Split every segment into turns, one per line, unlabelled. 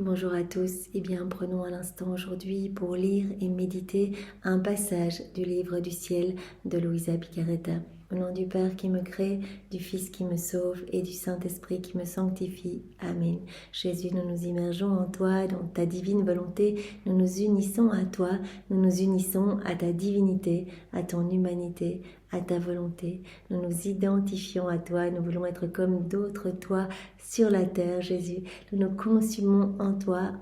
Bonjour à tous, prenons un instant aujourd'hui pour lire et méditer un passage du livre du ciel de Luisa Picaretta. Au nom du Père qui me crée, du Fils qui me sauve et du Saint-Esprit qui me sanctifie. Amen. Jésus, nous nous immergeons en toi, dans ta divine volonté, nous nous unissons à toi, nous nous unissons à ta divinité, à ton humanité, à ta volonté. Nous nous identifions à toi, nous voulons être comme d'autres toi sur la terre, Jésus. Nous nous consumons en toi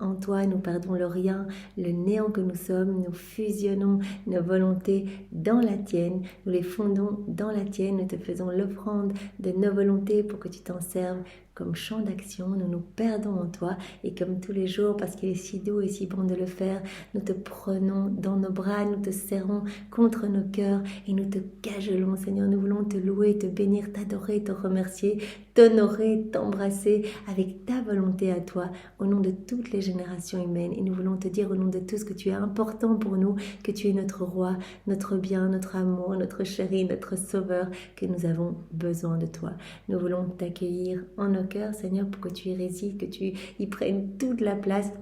nous perdons le rien, le néant que nous sommes, nous fusionnons nos volontés dans la tienne, nous les fondons dans la tienne, nous te faisons l'offrande de nos volontés pour que tu t'en serves comme champ d'action, nous nous perdons en toi et comme tous les jours, parce qu'il est si doux et si bon de le faire, nous te prenons dans nos bras, nous te serrons contre nos cœurs et nous te cajolons, Seigneur. Nous voulons te louer, te bénir, t'adorer, te remercier, t'honorer, t'embrasser avec ta volonté à toi, au nom de toutes les générations humaines. Et nous voulons te dire au nom de tous que tu es important pour nous, que tu es notre roi, notre bien, notre amour, notre chéri, notre sauveur, que nous avons besoin de toi. Nous voulons t'accueillir en nos cœur, Seigneur, pour que tu y résides, que tu y prennes toute la place,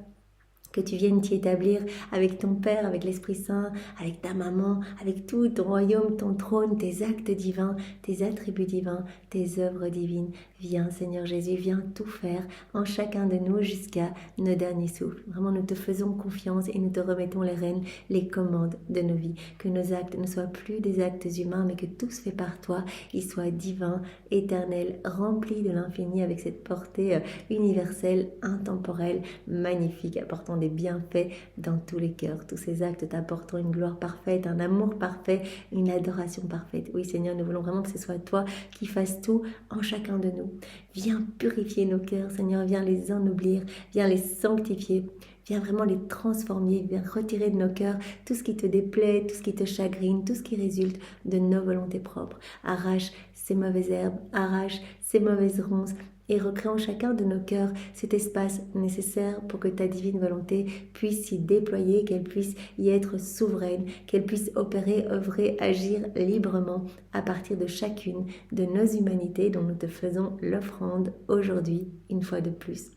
que tu viennes t'y établir avec ton Père, avec l'Esprit Saint, avec ta maman, avec tout ton royaume, ton trône, tes actes divins, tes attributs divins, tes œuvres divines. Viens, Seigneur Jésus, viens tout faire en chacun de nous jusqu'à nos derniers souffles. Vraiment, nous te faisons confiance et nous te remettons les rênes, les commandes de nos vies. Que nos actes ne soient plus des actes humains, mais que tout se fait par toi. Ils soient divins, éternels, remplis de l'infini avec cette portée universelle, intemporelle, magnifique, apportant des bienfaits dans tous les cœurs. Tous ces actes t'apporteront une gloire parfaite, un amour parfait, une adoration parfaite. Oui, Seigneur, nous voulons vraiment que ce soit toi qui fasses tout en chacun de nous. Viens purifier nos cœurs, Seigneur, viens les ennoblir, viens les sanctifier. Viens vraiment les transformer, viens retirer de nos cœurs tout ce qui te déplaît, tout ce qui te chagrine, tout ce qui résulte de nos volontés propres. Arrache ces mauvaises herbes, arrache ces mauvaises ronces et recrée en chacun de nos cœurs cet espace nécessaire pour que ta divine volonté puisse s'y déployer, qu'elle puisse y être souveraine, qu'elle puisse opérer, œuvrer, agir librement à partir de chacune de nos humanités dont nous te faisons l'offrande aujourd'hui, une fois de plus.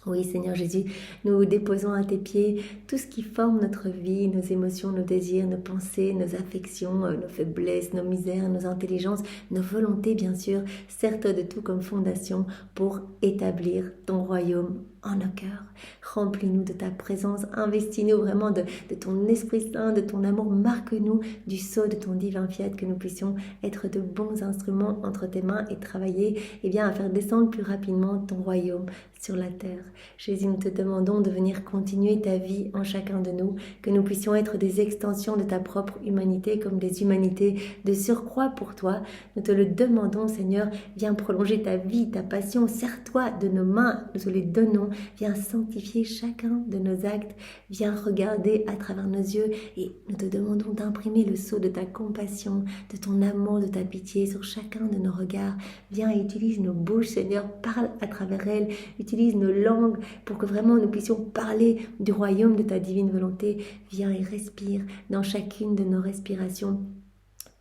Oui, Seigneur Jésus, nous déposons à tes pieds tout ce qui forme notre vie, nos émotions, nos désirs, nos pensées, nos affections, nos faiblesses, nos misères, nos intelligences, nos volontés, bien sûr, certes de tout comme fondation pour établir ton royaume en nos cœurs. Remplis-nous de ta présence, investis-nous vraiment de ton Esprit Saint, de ton amour, marque-nous du sceau de ton divin fiat, que nous puissions être de bons instruments entre tes mains et travailler à faire descendre plus rapidement ton royaume sur la terre. Jésus, nous te demandons de venir continuer ta vie en chacun de nous, que nous puissions être des extensions de ta propre humanité, comme des humanités de surcroît pour toi. Nous te le demandons, Seigneur, viens prolonger ta vie, ta passion, serre-toi de nos mains, nous te les donnons, viens sanctifier chacun de nos actes, viens regarder à travers nos yeux et nous te demandons d'imprimer le sceau de ta compassion, de ton amour, de ta pitié sur chacun de nos regards. Viens et utilise nos bouches, Seigneur, parle à travers elles, utilise nos langues pour que vraiment nous puissions parler du royaume de ta divine volonté. Viens et respire dans chacune de nos respirations.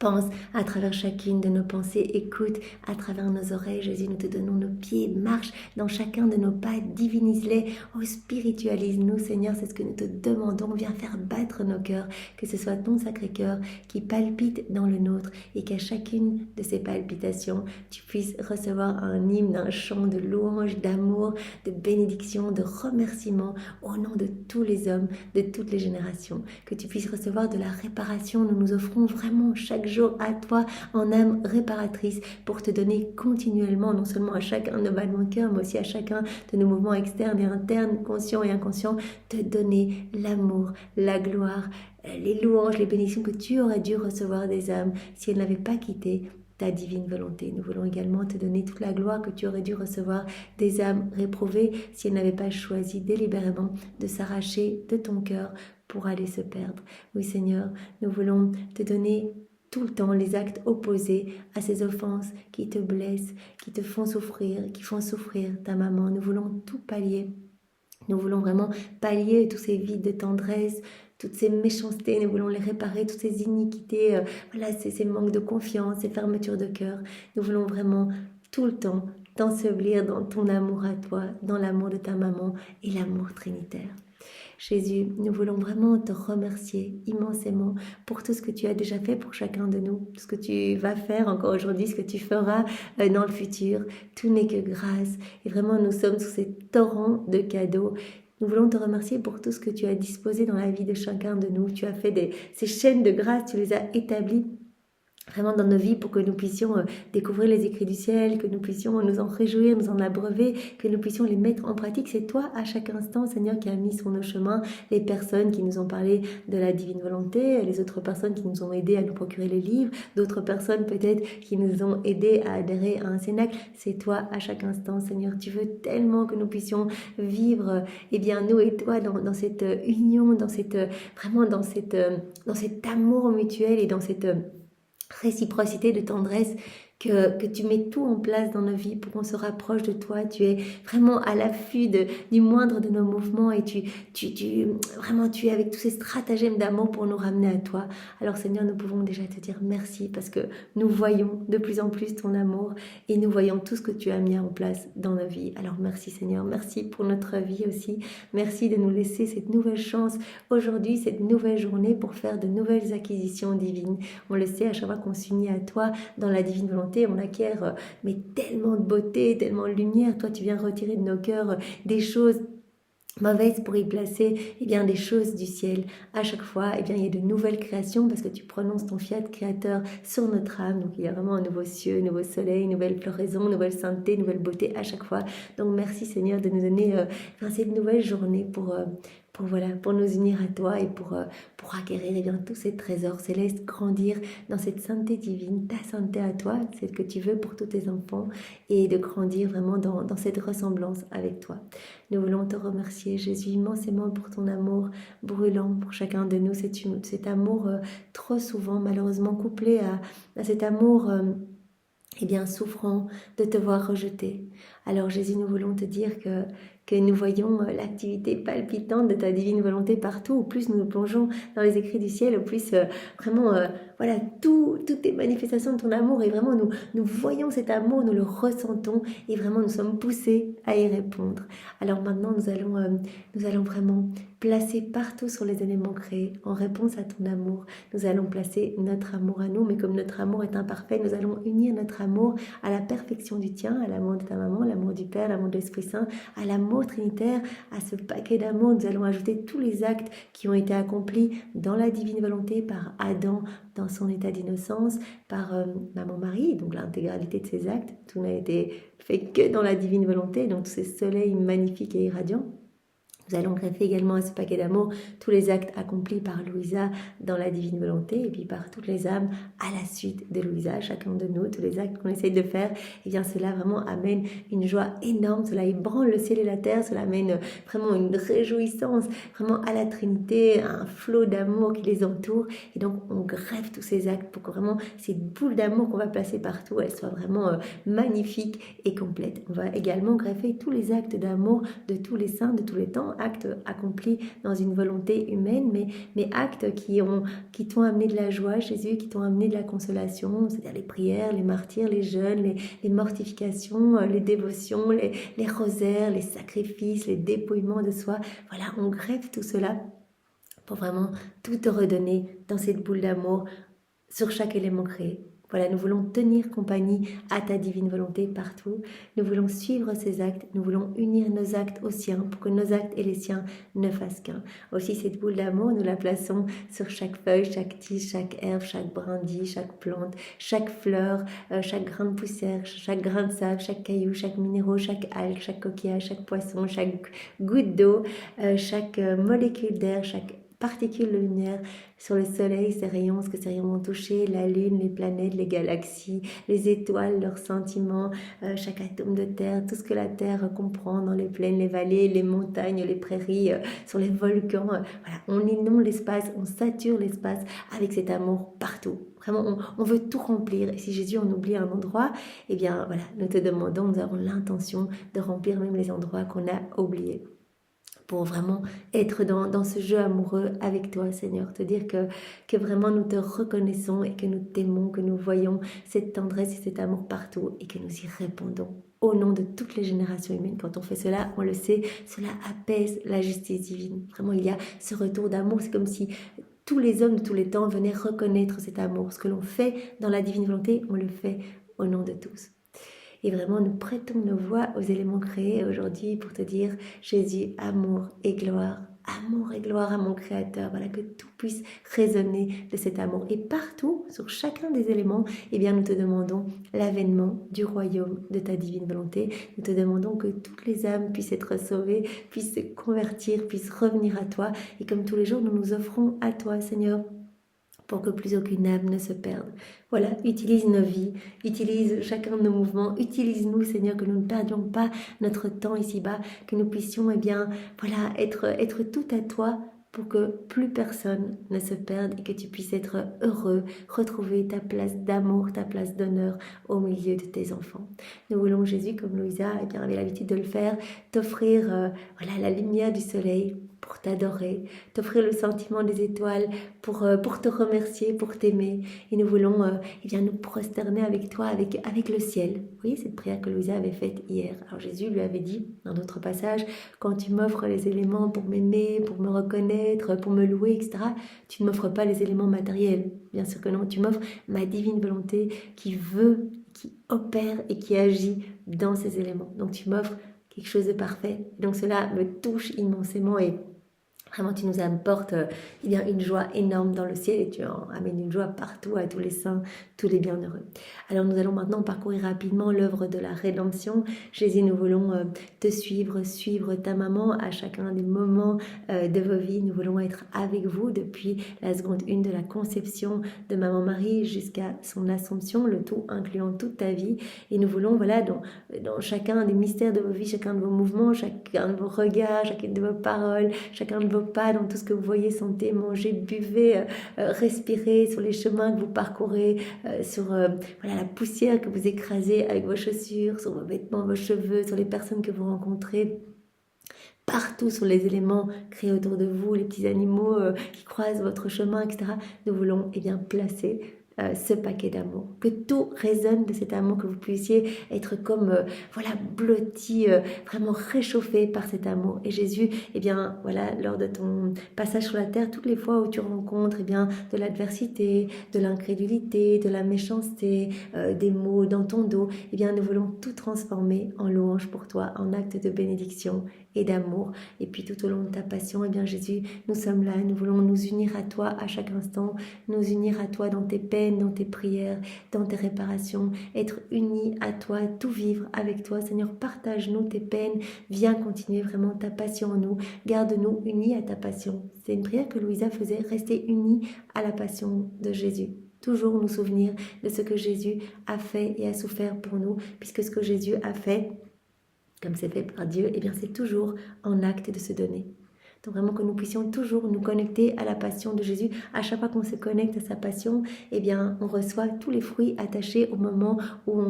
Pense à travers chacune de nos pensées, écoute à travers nos oreilles. Jésus, nous te donnons nos pieds, marche dans chacun de nos pas, divinise-les, spiritualise-nous, Seigneur, c'est ce que nous te demandons. Viens faire battre nos cœurs, que ce soit ton sacré cœur qui palpite dans le nôtre et qu'à chacune de ces palpitations, tu puisses recevoir un hymne, un chant de louange, d'amour, de bénédiction, de remerciement au nom de tous les hommes, de toutes les générations. Que tu puisses recevoir de la réparation. Nous nous offrons vraiment chaque jour à toi en âme réparatrice pour te donner continuellement, non seulement à chacun de nos battements de cœur, mais aussi à chacun de nos mouvements externes et internes, conscients et inconscients, te donner l'amour, la gloire, les louanges, les bénédictions que tu aurais dû recevoir des âmes si elles n'avaient pas quitté ta divine volonté. Nous voulons également te donner toute la gloire que tu aurais dû recevoir des âmes réprouvées si elles n'avaient pas choisi délibérément de s'arracher de ton cœur pour aller se perdre. Oui, Seigneur, nous voulons te donner tout le temps les actes opposés à ces offenses qui te blessent, qui te font souffrir, qui font souffrir ta maman. Nous voulons tout pallier. Nous voulons vraiment pallier tous ces vides de tendresse, toutes ces méchancetés, nous voulons les réparer, toutes ces iniquités, ces manques de confiance, ces fermetures de cœur. Nous voulons vraiment tout le temps t'ensevelir dans ton amour à toi, dans l'amour de ta maman et l'amour trinitaire. Jésus, nous voulons vraiment te remercier immensément pour tout ce que tu as déjà fait pour chacun de nous, tout ce que tu vas faire encore aujourd'hui, ce que tu feras dans le futur. Tout n'est que grâce. Et vraiment, nous sommes sous ces torrents de cadeaux. Nous voulons te remercier pour tout ce que tu as disposé dans la vie de chacun de nous. Tu as fait ces chaînes de grâce, tu les as établies vraiment dans nos vies pour que nous puissions découvrir les écrits du ciel, que nous puissions nous en réjouir, nous en abreuver, que nous puissions les mettre en pratique. C'est toi à chaque instant, Seigneur, qui a mis sur nos chemins les personnes qui nous ont parlé de la divine volonté, les autres personnes qui nous ont aidés à nous procurer les livres, d'autres personnes peut-être qui nous ont aidés à adhérer à un cénacle. C'est toi à chaque instant, Seigneur. Tu veux tellement que nous puissions vivre, eh bien, nous et toi, dans cette union, vraiment dans cet amour mutuel et dans cette réciprocité de tendresse, que tu mets tout en place dans nos vies pour qu'on se rapproche de toi. Tu es vraiment à l'affût du moindre de nos mouvements et tu es avec tous ces stratagèmes d'amour pour nous ramener à toi. Alors Seigneur, nous pouvons déjà te dire merci parce que nous voyons de plus en plus ton amour et nous voyons tout ce que tu as mis en place dans nos vies. Alors merci Seigneur, merci pour notre vie aussi. Merci de nous laisser cette nouvelle chance aujourd'hui, cette nouvelle journée pour faire de nouvelles acquisitions divines. On le sait, à chaque fois qu'on s'unit à toi dans la divine volonté, on acquiert mais tellement de beauté, tellement de lumière. Toi, tu viens retirer de nos cœurs des choses mauvaises pour y placer des choses du ciel. À chaque fois, il y a de nouvelles créations parce que tu prononces ton fiat créateur sur notre âme. Donc, il y a vraiment un nouveau cieux, un nouveau soleil, une nouvelle floraison, une nouvelle sainteté, une nouvelle beauté à chaque fois. Donc, merci Seigneur de nous donner cette nouvelle journée pour nous unir à toi et pour acquérir tous ces trésors célestes, grandir dans cette sainteté divine, ta sainteté à toi, celle que tu veux pour tous tes enfants, et de grandir vraiment dans cette ressemblance avec toi. Nous voulons te remercier, Jésus, immensément pour ton amour brûlant pour chacun de nous, cet amour trop souvent malheureusement couplé à cet amour souffrant de te voir rejeté. Alors Jésus, nous voulons te dire que nous voyons l'activité palpitante de ta divine volonté partout. Au plus nous nous plongeons dans les écrits du ciel, au plus toutes tes manifestations de ton amour, et vraiment nous voyons cet amour, nous le ressentons et vraiment nous sommes poussés à y répondre. Alors maintenant nous allons vraiment placer partout sur les éléments créés, en réponse à ton amour, nous allons placer notre amour à nous, mais comme notre amour est imparfait, nous allons unir notre amour à la perfection du tien, à l'amour de ta maman, l'amour du Père, l'amour de l'Esprit Saint, à l'amour trinitaire, à ce paquet d'amour. Nous allons ajouter tous les actes qui ont été accomplis dans la divine volonté par Adam dans son état d'innocence, par Maman Marie, donc l'intégralité de ces actes. Tout n'a été fait que dans la divine volonté, donc tous ces soleils magnifiques et irradiants. Nous allons greffer également à ce paquet d'amour tous les actes accomplis par Louisa dans la divine volonté et puis par toutes les âmes à la suite de Louisa, chacun de nous, tous les actes qu'on essaye de faire, cela vraiment amène une joie énorme, cela ébranle le ciel et la terre, cela amène vraiment une réjouissance vraiment à la Trinité, un flot d'amour qui les entoure, et donc on greffe tous ces actes pour que vraiment ces boules d'amour qu'on va placer partout, elles soient vraiment magnifiques et complètes. On va également greffer tous les actes d'amour de tous les saints, de tous les temps, actes accomplis dans une volonté humaine, mais actes qui t'ont amené de la joie, Jésus, qui t'ont amené de la consolation, c'est-à-dire les prières, les martyrs, les jeûnes, les mortifications, les dévotions, les rosaires, les sacrifices, les dépouillements de soi. Voilà, on greffe tout cela pour vraiment tout te redonner dans cette boule d'amour sur chaque élément créé. Voilà, nous voulons tenir compagnie à ta divine volonté partout. Nous voulons suivre ces actes. Nous voulons unir nos actes aux siens pour que nos actes et les siens ne fassent qu'un. Aussi, cette boule d'amour, nous la plaçons sur chaque feuille, chaque tige, chaque herbe, chaque brindille, chaque plante, chaque fleur, chaque grain de poussière, chaque grain de sable, chaque caillou, chaque minéraux, chaque algue, chaque coquillage, chaque poisson, chaque goutte d'eau, chaque molécule d'air, chaque particules de lumière sur le soleil, ses rayons, ce que ces rayons vont toucher, la lune, les planètes, les galaxies, les étoiles, leurs sentiments, chaque atome de terre, tout ce que la terre comprend dans les plaines, les vallées, les montagnes, les prairies, sur les volcans. Voilà, on inonde l'espace, on sature l'espace avec cet amour partout. Vraiment, on veut tout remplir. Et si Jésus en oublie un endroit, nous te demandons, nous avons l'intention de remplir même les endroits qu'on a oubliés, pour vraiment être dans ce jeu amoureux avec toi, Seigneur. Te dire que vraiment nous te reconnaissons et que nous t'aimons, que nous voyons cette tendresse et cet amour partout et que nous y répondons au nom de toutes les générations humaines. Quand on fait cela, on le sait, cela apaise la justice divine. Vraiment, il y a ce retour d'amour. C'est comme si tous les hommes de tous les temps venaient reconnaître cet amour. Ce que l'on fait dans la divine volonté, on le fait au nom de tous. Et vraiment, nous prêtons nos voix aux éléments créés aujourd'hui pour te dire, Jésus, amour et gloire à mon Créateur. Voilà, que tout puisse résonner de cet amour. Et partout, sur chacun des éléments, eh bien, nous te demandons l'avènement du royaume de ta divine volonté. Nous te demandons que toutes les âmes puissent être sauvées, puissent se convertir, puissent revenir à toi. Et comme tous les jours, nous nous offrons à toi, Seigneur, pour que plus aucune âme ne se perde. Voilà, utilise nos vies, utilise chacun de nos mouvements, utilise-nous, Seigneur, que nous ne perdions pas notre temps ici-bas, que nous puissions, eh bien, voilà, être tout à toi pour que plus personne ne se perde et que tu puisses être heureux, retrouver ta place d'amour, ta place d'honneur au milieu de tes enfants. Nous voulons, Jésus, comme Louisa eh bien, avait l'habitude de le faire, t'offrir voilà, la lumière du soleil pour t'adorer, t'offrir le sentiment des étoiles pour te remercier, pour t'aimer. Et nous voulons eh bien, nous prosterner avec toi, avec le ciel. Vous voyez cette prière que Louisa avait faite hier. Alors Jésus lui avait dit, dans d'autres passages, quand tu m'offres les éléments pour m'aimer, pour me reconnaître, pour me louer, etc., tu ne m'offres pas les éléments matériels. Bien sûr que non, tu m'offres ma divine volonté qui veut, qui opère et qui agit dans ces éléments. Donc tu m'offres quelque chose de parfait. Donc cela me touche immensément et vraiment, tu nous apportes il y a une joie énorme dans le ciel et tu amènes une joie partout à tous les saints, tous les bienheureux. Alors nous allons maintenant parcourir rapidement l'œuvre de la rédemption. Jésus, nous voulons te suivre, suivre ta maman à chacun des moments de vos vies. Nous voulons être avec vous depuis la seconde 1 de la conception de Maman Marie jusqu'à son Assomption, le tout incluant toute ta vie. Et nous voulons, voilà, dans chacun des mystères de vos vies, chacun de vos mouvements, chacun de vos regards, chacune de vos paroles, chacun de vos pas, dans tout ce que vous voyez, sentez, mangez, buvez, respirez sur les chemins que vous parcourez, sur voilà, la poussière que vous écrasez avec vos chaussures, sur vos vêtements, vos cheveux, sur les personnes que vous rencontrez. Partout sur les éléments créés autour de vous, les petits animaux qui croisent votre chemin, etc. Nous voulons eh bien, placer ce paquet d'amour, que tout résonne de cet amour, que vous puissiez être comme voilà, blotti, vraiment réchauffé par cet amour. Et Jésus, eh bien voilà, lors de ton passage sur la terre, toutes les fois où tu rencontres eh bien, de l'adversité, de l'incrédulité, de la méchanceté, des mots dans ton dos, eh bien nous voulons tout transformer en louange pour toi, en acte de bénédiction et d'amour. Et puis tout au long de ta passion, eh bien Jésus, nous sommes là, nous voulons nous unir à toi à chaque instant, nous unir à toi dans tes peines, dans tes prières, dans tes réparations, être unis à toi, tout vivre avec toi. Seigneur, partage-nous tes peines, viens continuer vraiment ta passion en nous, garde-nous unis à ta passion. C'est une prière que Louisa faisait, rester unis à la passion de Jésus. Toujours nous souvenir de ce que Jésus a fait et a souffert pour nous, puisque ce que Jésus a fait, comme c'est fait par Dieu, eh bien c'est toujours en acte de se donner. Donc vraiment que nous puissions toujours nous connecter à la passion de Jésus. À chaque fois qu'on se connecte à sa passion, eh bien on reçoit tous les fruits attachés au moment où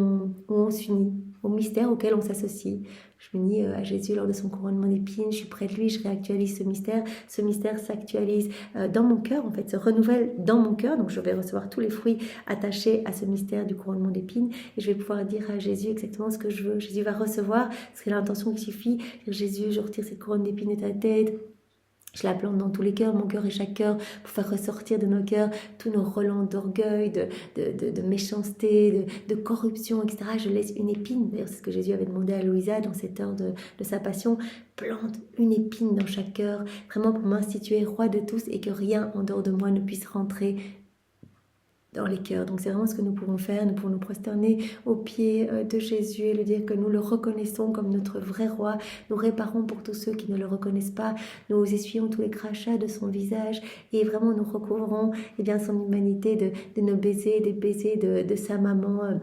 on s'unit, au mystère auquel on s'associe. Je m'unis à Jésus lors de son couronnement d'épines, je suis près de lui, je réactualise ce mystère s'actualise dans mon cœur, en fait, se renouvelle dans mon cœur, donc je vais recevoir tous les fruits attachés à ce mystère du couronnement d'épines, et je vais pouvoir dire à Jésus exactement ce que je veux. Jésus va recevoir, c'est l'intention qui suffit, dire Jésus, je retire cette couronne d'épines de ta tête, je la plante dans tous les cœurs, mon cœur et chaque cœur, pour faire ressortir de nos cœurs tous nos relents d'orgueil, de méchanceté, de corruption, etc. Je laisse une épine, d'ailleurs c'est ce que Jésus avait demandé à Louisa dans cette heure de sa passion, plante une épine dans chaque cœur, vraiment pour m'instituer roi de tous et que rien en dehors de moi ne puisse rentrer dans les cœurs. Donc c'est vraiment ce que nous pouvons faire. Nous pouvons nous prosterner aux pieds de Jésus et lui dire que nous le reconnaissons comme notre vrai roi. Nous réparons pour tous ceux qui ne le reconnaissent pas. Nous essuyons tous les crachats de son visage et vraiment nous recouvrons eh bien, son humanité de nos baisers, des baisers de sa maman,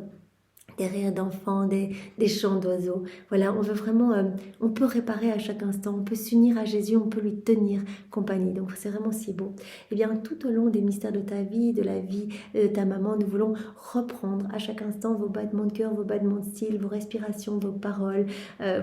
des rires d'enfants, des chants d'oiseaux. Voilà, on veut vraiment, on peut réparer à chaque instant, on peut s'unir à Jésus, on peut lui tenir compagnie. Donc c'est vraiment si beau. Et bien tout au long des mystères de ta vie, de la vie de ta maman, nous voulons reprendre à chaque instant vos battements de cœur, vos battements de style, vos respirations, vos paroles,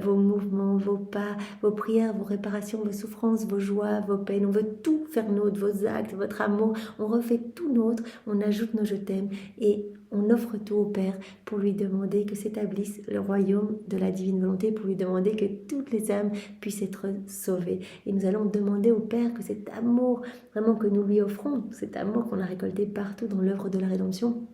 vos mouvements, vos pas, vos prières, vos réparations, vos souffrances, vos joies, vos peines. On veut tout faire nôtre, vos actes, votre amour. On refait tout nôtre, on ajoute nos je t'aime et on offre tout au Père pour lui demander que s'établisse le royaume de la divine volonté, pour lui demander que toutes les âmes puissent être sauvées. Et nous allons demander au Père que cet amour vraiment que nous lui offrons, cet amour qu'on a récolté partout dans l'œuvre de la rédemption,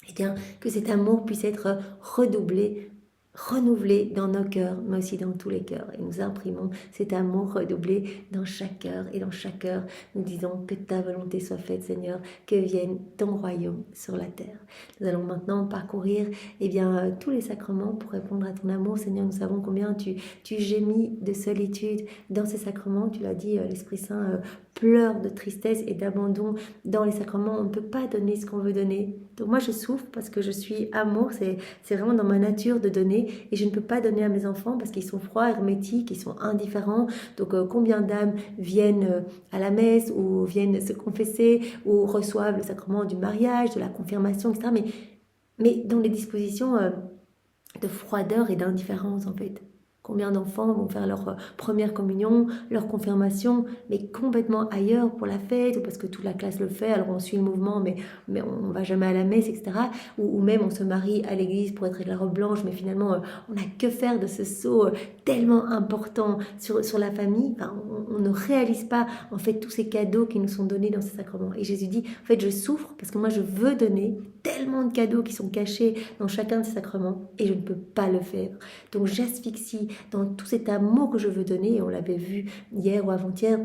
eh bien, que cet amour puisse être redoublé, renouvelé dans nos cœurs, mais aussi dans tous les cœurs. Et nous imprimons cet amour redoublé dans chaque cœur. Et dans chaque cœur, nous disons que ta volonté soit faite, Seigneur, que vienne ton royaume sur la terre. Nous allons maintenant parcourir tous les sacrements pour répondre à ton amour. Seigneur, nous savons combien tu gémis de solitude dans ces sacrements. Tu l'as dit, l'Esprit Saint pleure de tristesse et d'abandon dans les sacrements. On ne peut pas donner ce qu'on veut donner. Donc moi, je souffre parce que je suis amour. C'est vraiment dans ma nature de donner. Et je ne peux pas donner à mes enfants parce qu'ils sont froids, hermétiques, ils sont indifférents. Donc combien d'âmes viennent à la messe ou viennent se confesser ou reçoivent le sacrement du mariage, de la confirmation, etc. Mais dans les dispositions de froideur et d'indifférence en fait. Combien d'enfants vont faire leur première communion, leur confirmation, mais complètement ailleurs pour la fête, ou parce que toute la classe le fait, alors on suit le mouvement, mais on ne va jamais à la messe, etc. Ou même on se marie à l'église pour être avec la robe blanche, mais finalement on n'a que faire de ce saut tellement important sur la famille. Enfin, on ne réalise pas en fait tous ces cadeaux qui nous sont donnés dans ces sacrements. Et Jésus dit, en fait je souffre parce que moi je veux donner tellement de cadeaux qui sont cachés dans chacun de ces sacrements et je ne peux pas le faire. Donc j'asphyxie dans tout cet amour que je veux donner, et on l'avait vu hier ou avant-hier,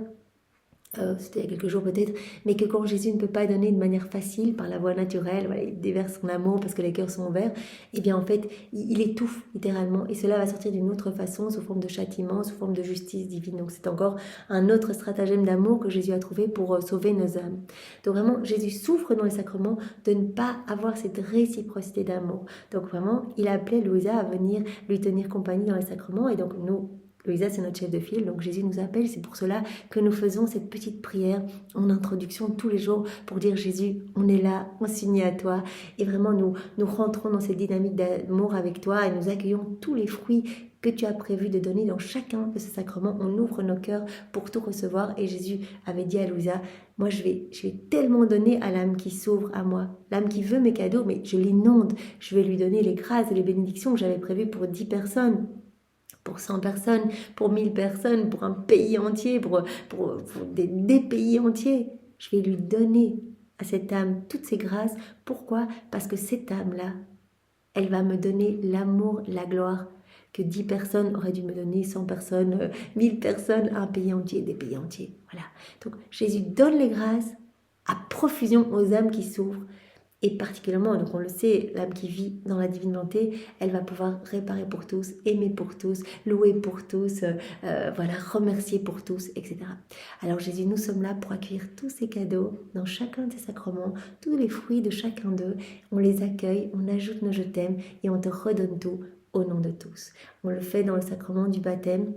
c'était il y a quelques jours peut-être, mais que quand Jésus ne peut pas donner de manière facile, par la voie naturelle, voilà, il déverse son amour parce que les cœurs sont ouverts, et bien en fait, il étouffe littéralement, et cela va sortir d'une autre façon, sous forme de châtiment, sous forme de justice divine. Donc c'est encore un autre stratagème d'amour que Jésus a trouvé pour sauver nos âmes. Donc vraiment, Jésus souffre dans les sacrements de ne pas avoir cette réciprocité d'amour. Donc vraiment, il a appelé Louisa à venir lui tenir compagnie dans les sacrements, et donc nous, Louisa, c'est notre chef de file, donc Jésus nous appelle. C'est pour cela que nous faisons cette petite prière en introduction tous les jours pour dire Jésus, on est là, on s'unit à toi. Et vraiment, nous rentrons dans cette dynamique d'amour avec toi et nous accueillons tous les fruits que tu as prévu de donner dans chacun de ces sacrements. On ouvre nos cœurs pour tout recevoir. Et Jésus avait dit à Louisa, moi je vais tellement donner à l'âme qui s'ouvre à moi, l'âme qui veut mes cadeaux, mais je l'inonde. Je vais lui donner les grâces et les bénédictions que j'avais prévues pour 10 personnes. Pour 100 personnes, pour 1000 personnes, pour un pays entier, pour des pays entiers. Je vais lui donner à cette âme toutes ces grâces. Pourquoi ? Parce que cette âme-là, elle va me donner l'amour, la gloire que 10 personnes auraient dû me donner, 100 personnes, 1000 personnes, un pays entier, des pays entiers. Voilà. Donc Jésus donne les grâces à profusion aux âmes qui s'ouvrent. Et particulièrement, donc on le sait, l'âme qui vit dans la divine volonté, elle va pouvoir réparer pour tous, aimer pour tous, louer pour tous, remercier pour tous, etc. Alors Jésus, nous sommes là pour accueillir tous ces cadeaux dans chacun de ces sacrements, tous les fruits de chacun d'eux. On les accueille, on ajoute nos je t'aime et on te redonne tout au nom de tous. On le fait dans le sacrement du baptême,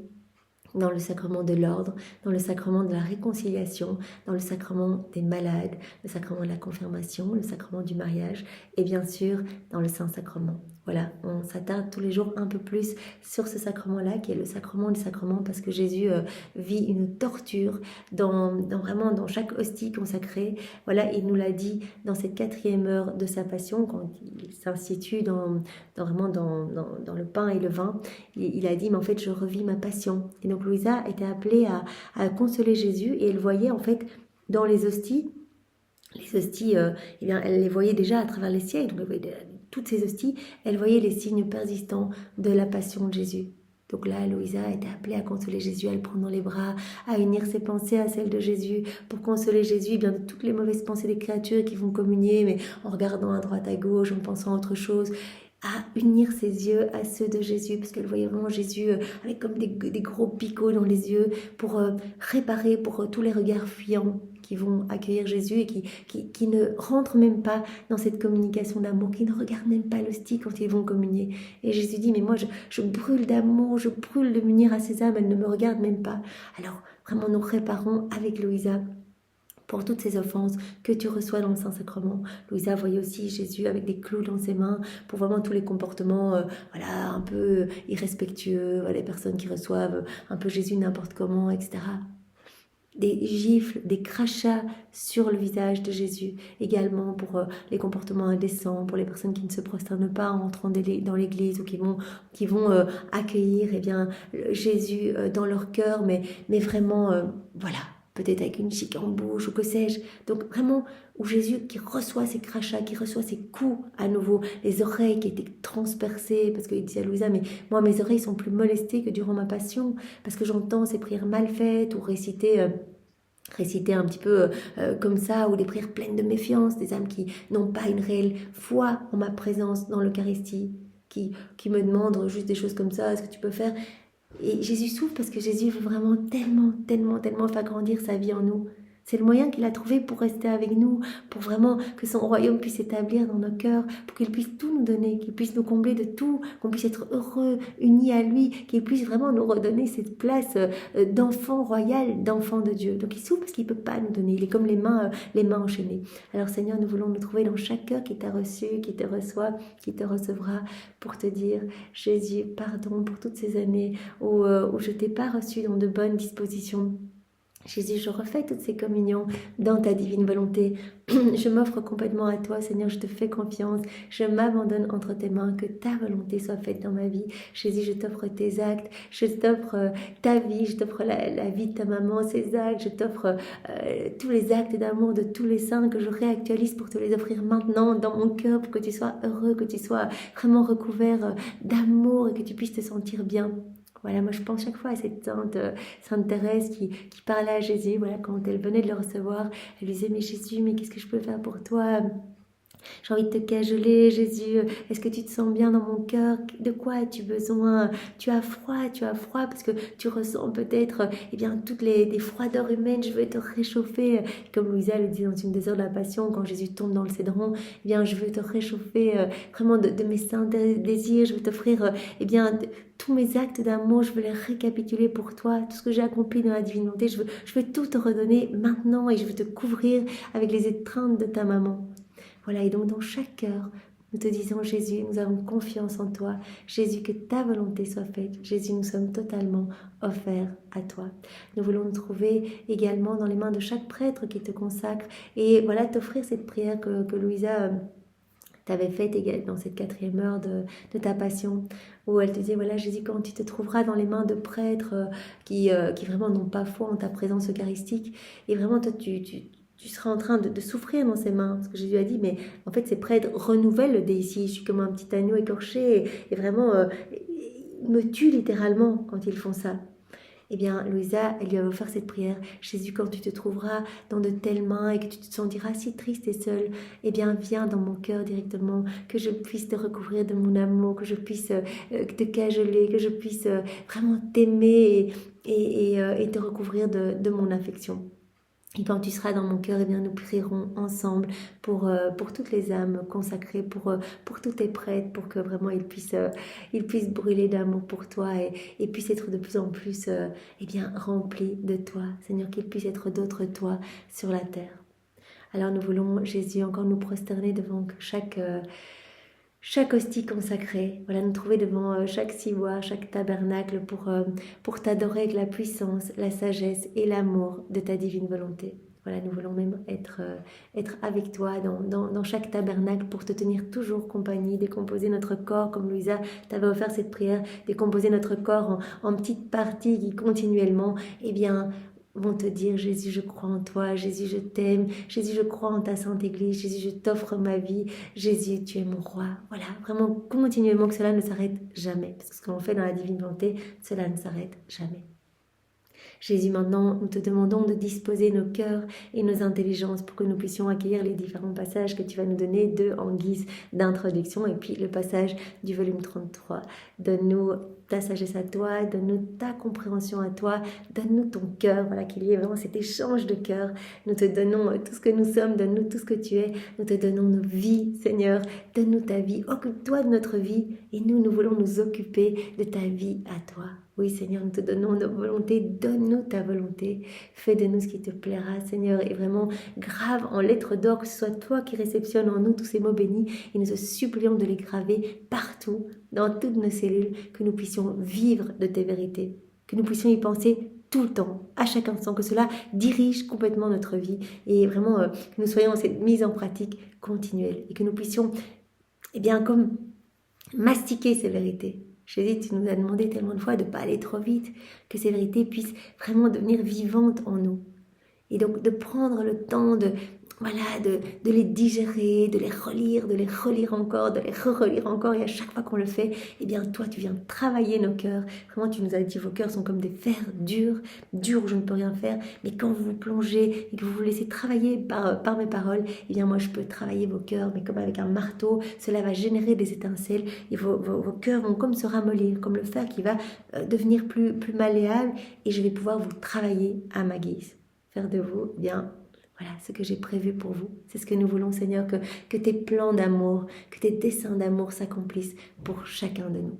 dans le sacrement de l'ordre, dans le sacrement de la réconciliation, dans le sacrement des malades, le sacrement de la confirmation, le sacrement du mariage et bien sûr dans le Saint-Sacrement. Voilà, on s'attarde tous les jours un peu plus sur ce sacrement-là qui est le sacrement des sacrements parce que Jésus vit une torture dans chaque hostie consacrée. Voilà, il nous l'a dit dans cette 4e heure de sa passion quand il s'institue dans le pain et le vin. Il a dit, mais en fait, je revis ma passion. Et donc, Louisa était appelée à consoler Jésus et elle voyait en fait dans les hosties, elle les voyait déjà à travers les siècles, donc elle voyait toutes ces hosties, elle voyait les signes persistants de la passion de Jésus. Donc là, Louisa était appelée à consoler Jésus, à le prendre dans les bras, à unir ses pensées à celles de Jésus, pour consoler Jésus de toutes les mauvaises pensées des créatures qui vont communier, mais en regardant à droite, à gauche, en pensant à autre chose, à unir ses yeux à ceux de Jésus, parce qu'elle voyait vraiment Jésus avec comme des gros picots dans les yeux, pour réparer pour tous les regards fuyants qui vont accueillir Jésus et qui ne rentrent même pas dans cette communication d'amour, qui ne regardent même pas l'hostie quand ils vont communier. Et Jésus dit, mais moi je brûle d'amour, je brûle de m'unir à ces âmes, elles ne me regardent même pas. Alors vraiment nous réparons avec Louisa pour toutes ces offenses que tu reçois dans le Saint-Sacrement. Louisa voyait aussi Jésus avec des clous dans ses mains pour vraiment tous les comportements un peu irrespectueux, les personnes qui reçoivent un peu Jésus n'importe comment, etc. des gifles, des crachats sur le visage de Jésus. Également pour les comportements indécents, pour les personnes qui ne se prosternent pas en entrant dans l'église ou qui vont accueillir Jésus dans leur cœur, mais vraiment, voilà, peut-être avec une chic en bouche ou que sais-je. Donc vraiment, où Jésus qui reçoit ses crachats, qui reçoit ses coups à nouveau, les oreilles qui étaient transpercées, parce qu'il dit à Louisa, mais moi mes oreilles sont plus molestées que durant ma passion, parce que j'entends ces prières mal faites ou réciter un petit peu comme ça, ou des prières pleines de méfiance, des âmes qui n'ont pas une réelle foi en ma présence dans l'Eucharistie, qui me demandent juste des choses comme ça, est-ce que tu peux faire? Et Jésus souffre parce que Jésus veut vraiment tellement, tellement, tellement faire grandir sa vie en nous. C'est le moyen qu'il a trouvé pour rester avec nous, pour vraiment que son royaume puisse s'établir dans nos cœurs, pour qu'il puisse tout nous donner, qu'il puisse nous combler de tout, qu'on puisse être heureux, unis à lui, qu'il puisse vraiment nous redonner cette place d'enfant royal, d'enfant de Dieu. Donc il souffre parce qu'il ne peut pas nous donner, il est comme les mains enchaînées. Alors Seigneur, nous voulons nous trouver dans chaque cœur qui t'a reçu, qui te reçoit, qui te recevra, pour te dire, Jésus, pardon pour toutes ces années où je t'ai pas reçu dans de bonnes dispositions. Jésus, je refais toutes ces communions dans ta divine volonté. Je m'offre complètement à toi, Seigneur, je te fais confiance. Je m'abandonne entre tes mains, que ta volonté soit faite dans ma vie. Jésus, je t'offre tes actes, je t'offre ta vie, je t'offre la vie de ta maman, ses actes, je t'offre tous les actes d'amour de tous les saints que je réactualise pour te les offrir maintenant dans mon cœur, pour que tu sois heureux, que tu sois vraiment recouvert d'amour et que tu puisses te sentir bien. Voilà, moi je pense chaque fois à cette Sainte Thérèse qui parlait à Jésus, voilà, quand elle venait de le recevoir, elle lui disait, mais Jésus, mais qu'est-ce que je peux faire pour toi? J'ai envie de te cajoler, Jésus, est-ce que tu te sens bien dans mon cœur? De quoi as-tu besoin? Tu as froid parce que tu ressens peut-être toutes les froideurs humaines, je veux te réchauffer. Comme Louisa le dit dans une des heures de la Passion, quand Jésus tombe dans le cédron, je veux te réchauffer vraiment de mes saints désirs, je veux t'offrir tous mes actes d'amour, je veux les récapituler pour toi, tout ce que j'ai accompli dans la divine volonté, je veux tout te redonner maintenant et je veux te couvrir avec les étreintes de ta maman. Voilà, et donc dans chaque cœur, nous te disons, Jésus, nous avons confiance en toi. Jésus, que ta volonté soit faite. Jésus, nous sommes totalement offerts à toi. Nous voulons nous trouver également dans les mains de chaque prêtre qui te consacre et voilà, t'offrir cette prière que Louisa t'avait faite dans cette 4e heure de ta passion, où elle te disait, voilà Jésus, quand tu te trouveras dans les mains de prêtres qui vraiment n'ont pas foi en ta présence eucharistique, et vraiment toi tu seras en train de souffrir dans ses mains, parce que Jésus a dit, mais en fait ces prêtres renouvellent le déici, je suis comme un petit agneau écorché, et vraiment ils me tuent littéralement quand ils font ça. Louisa, elle lui avait offert cette prière. Jésus, quand tu te trouveras dans de telles mains et que tu te sentiras si triste et seule, viens dans mon cœur directement, que je puisse te recouvrir de mon amour, que je puisse te cajoler, que je puisse vraiment t'aimer et te recouvrir de mon affection. Et quand tu seras dans mon cœur, nous prierons ensemble pour toutes les âmes consacrées, pour tous tes prêtres, pour que vraiment ils puissent brûler d'amour pour toi et puissent être de plus en plus remplis de toi. Seigneur, qu'ils puissent être d'autres toi sur la terre. Alors nous voulons, Jésus, encore nous prosterner devant chaque hostie consacrée, voilà, nous trouver devant chaque ciboire, chaque tabernacle pour t'adorer avec la puissance, la sagesse et l'amour de ta divine volonté. Voilà, nous voulons même être avec toi dans chaque tabernacle pour te tenir toujours compagnie, décomposer notre corps, comme Louisa t'avait offert cette prière, décomposer notre corps en petites parties qui continuellement, vont te dire, Jésus, je crois en toi, Jésus, je t'aime, Jésus, je crois en ta sainte Église, Jésus, je t'offre ma vie, Jésus, tu es mon roi. Voilà, vraiment continuellement, que cela ne s'arrête jamais, parce que ce que l'on fait dans la divine volonté, cela ne s'arrête jamais. Jésus, maintenant, nous te demandons de disposer nos cœurs et nos intelligences pour que nous puissions accueillir les différents passages que tu vas nous donner en guise d'introduction, et puis le passage du volume 33. Donne-nous ta sagesse à toi, donne-nous ta compréhension à toi, donne-nous ton cœur, voilà, qu'il y ait vraiment cet échange de cœur. Nous te donnons tout ce que nous sommes, donne-nous tout ce que tu es, nous te donnons nos vies, Seigneur, donne-nous ta vie, occupe-toi de notre vie, et nous voulons nous occuper de ta vie à toi. Oui, Seigneur, nous te donnons nos volontés, donne-nous ta volonté, fais de nous ce qui te plaira, Seigneur, et vraiment grave en lettres d'or, que ce soit toi qui réceptionnes en nous tous ces mots bénis, et nous te supplions de les graver partout, dans toutes nos cellules, que nous puissions vivre de tes vérités, que nous puissions y penser tout le temps, à chaque instant, que cela dirige complètement notre vie et vraiment que nous soyons dans cette mise en pratique continuelle et que nous puissions, eh bien, comme mastiquer ces vérités. Jésus, tu nous as demandé tellement de fois de ne pas aller trop vite, que ces vérités puissent vraiment devenir vivantes en nous. Et donc de prendre le temps de les digérer, de les relire encore, de les relire encore. Et à chaque fois qu'on le fait, eh bien toi, tu viens travailler nos cœurs. Vraiment, tu nous as dit, vos cœurs sont comme des fers durs où je ne peux rien faire. Mais quand vous vous plongez et que vous vous laissez travailler par mes paroles, eh bien moi, je peux travailler vos cœurs. Mais comme avec un marteau, cela va générer des étincelles. Et vos cœurs vont comme se ramollir, comme le fer qui va devenir plus malléable. Et je vais pouvoir vous travailler à ma guise. Faire de vous, eh bien, voilà ce que j'ai prévu pour vous. C'est ce que nous voulons, Seigneur, que tes plans d'amour, que tes desseins d'amour s'accomplissent pour chacun de nous.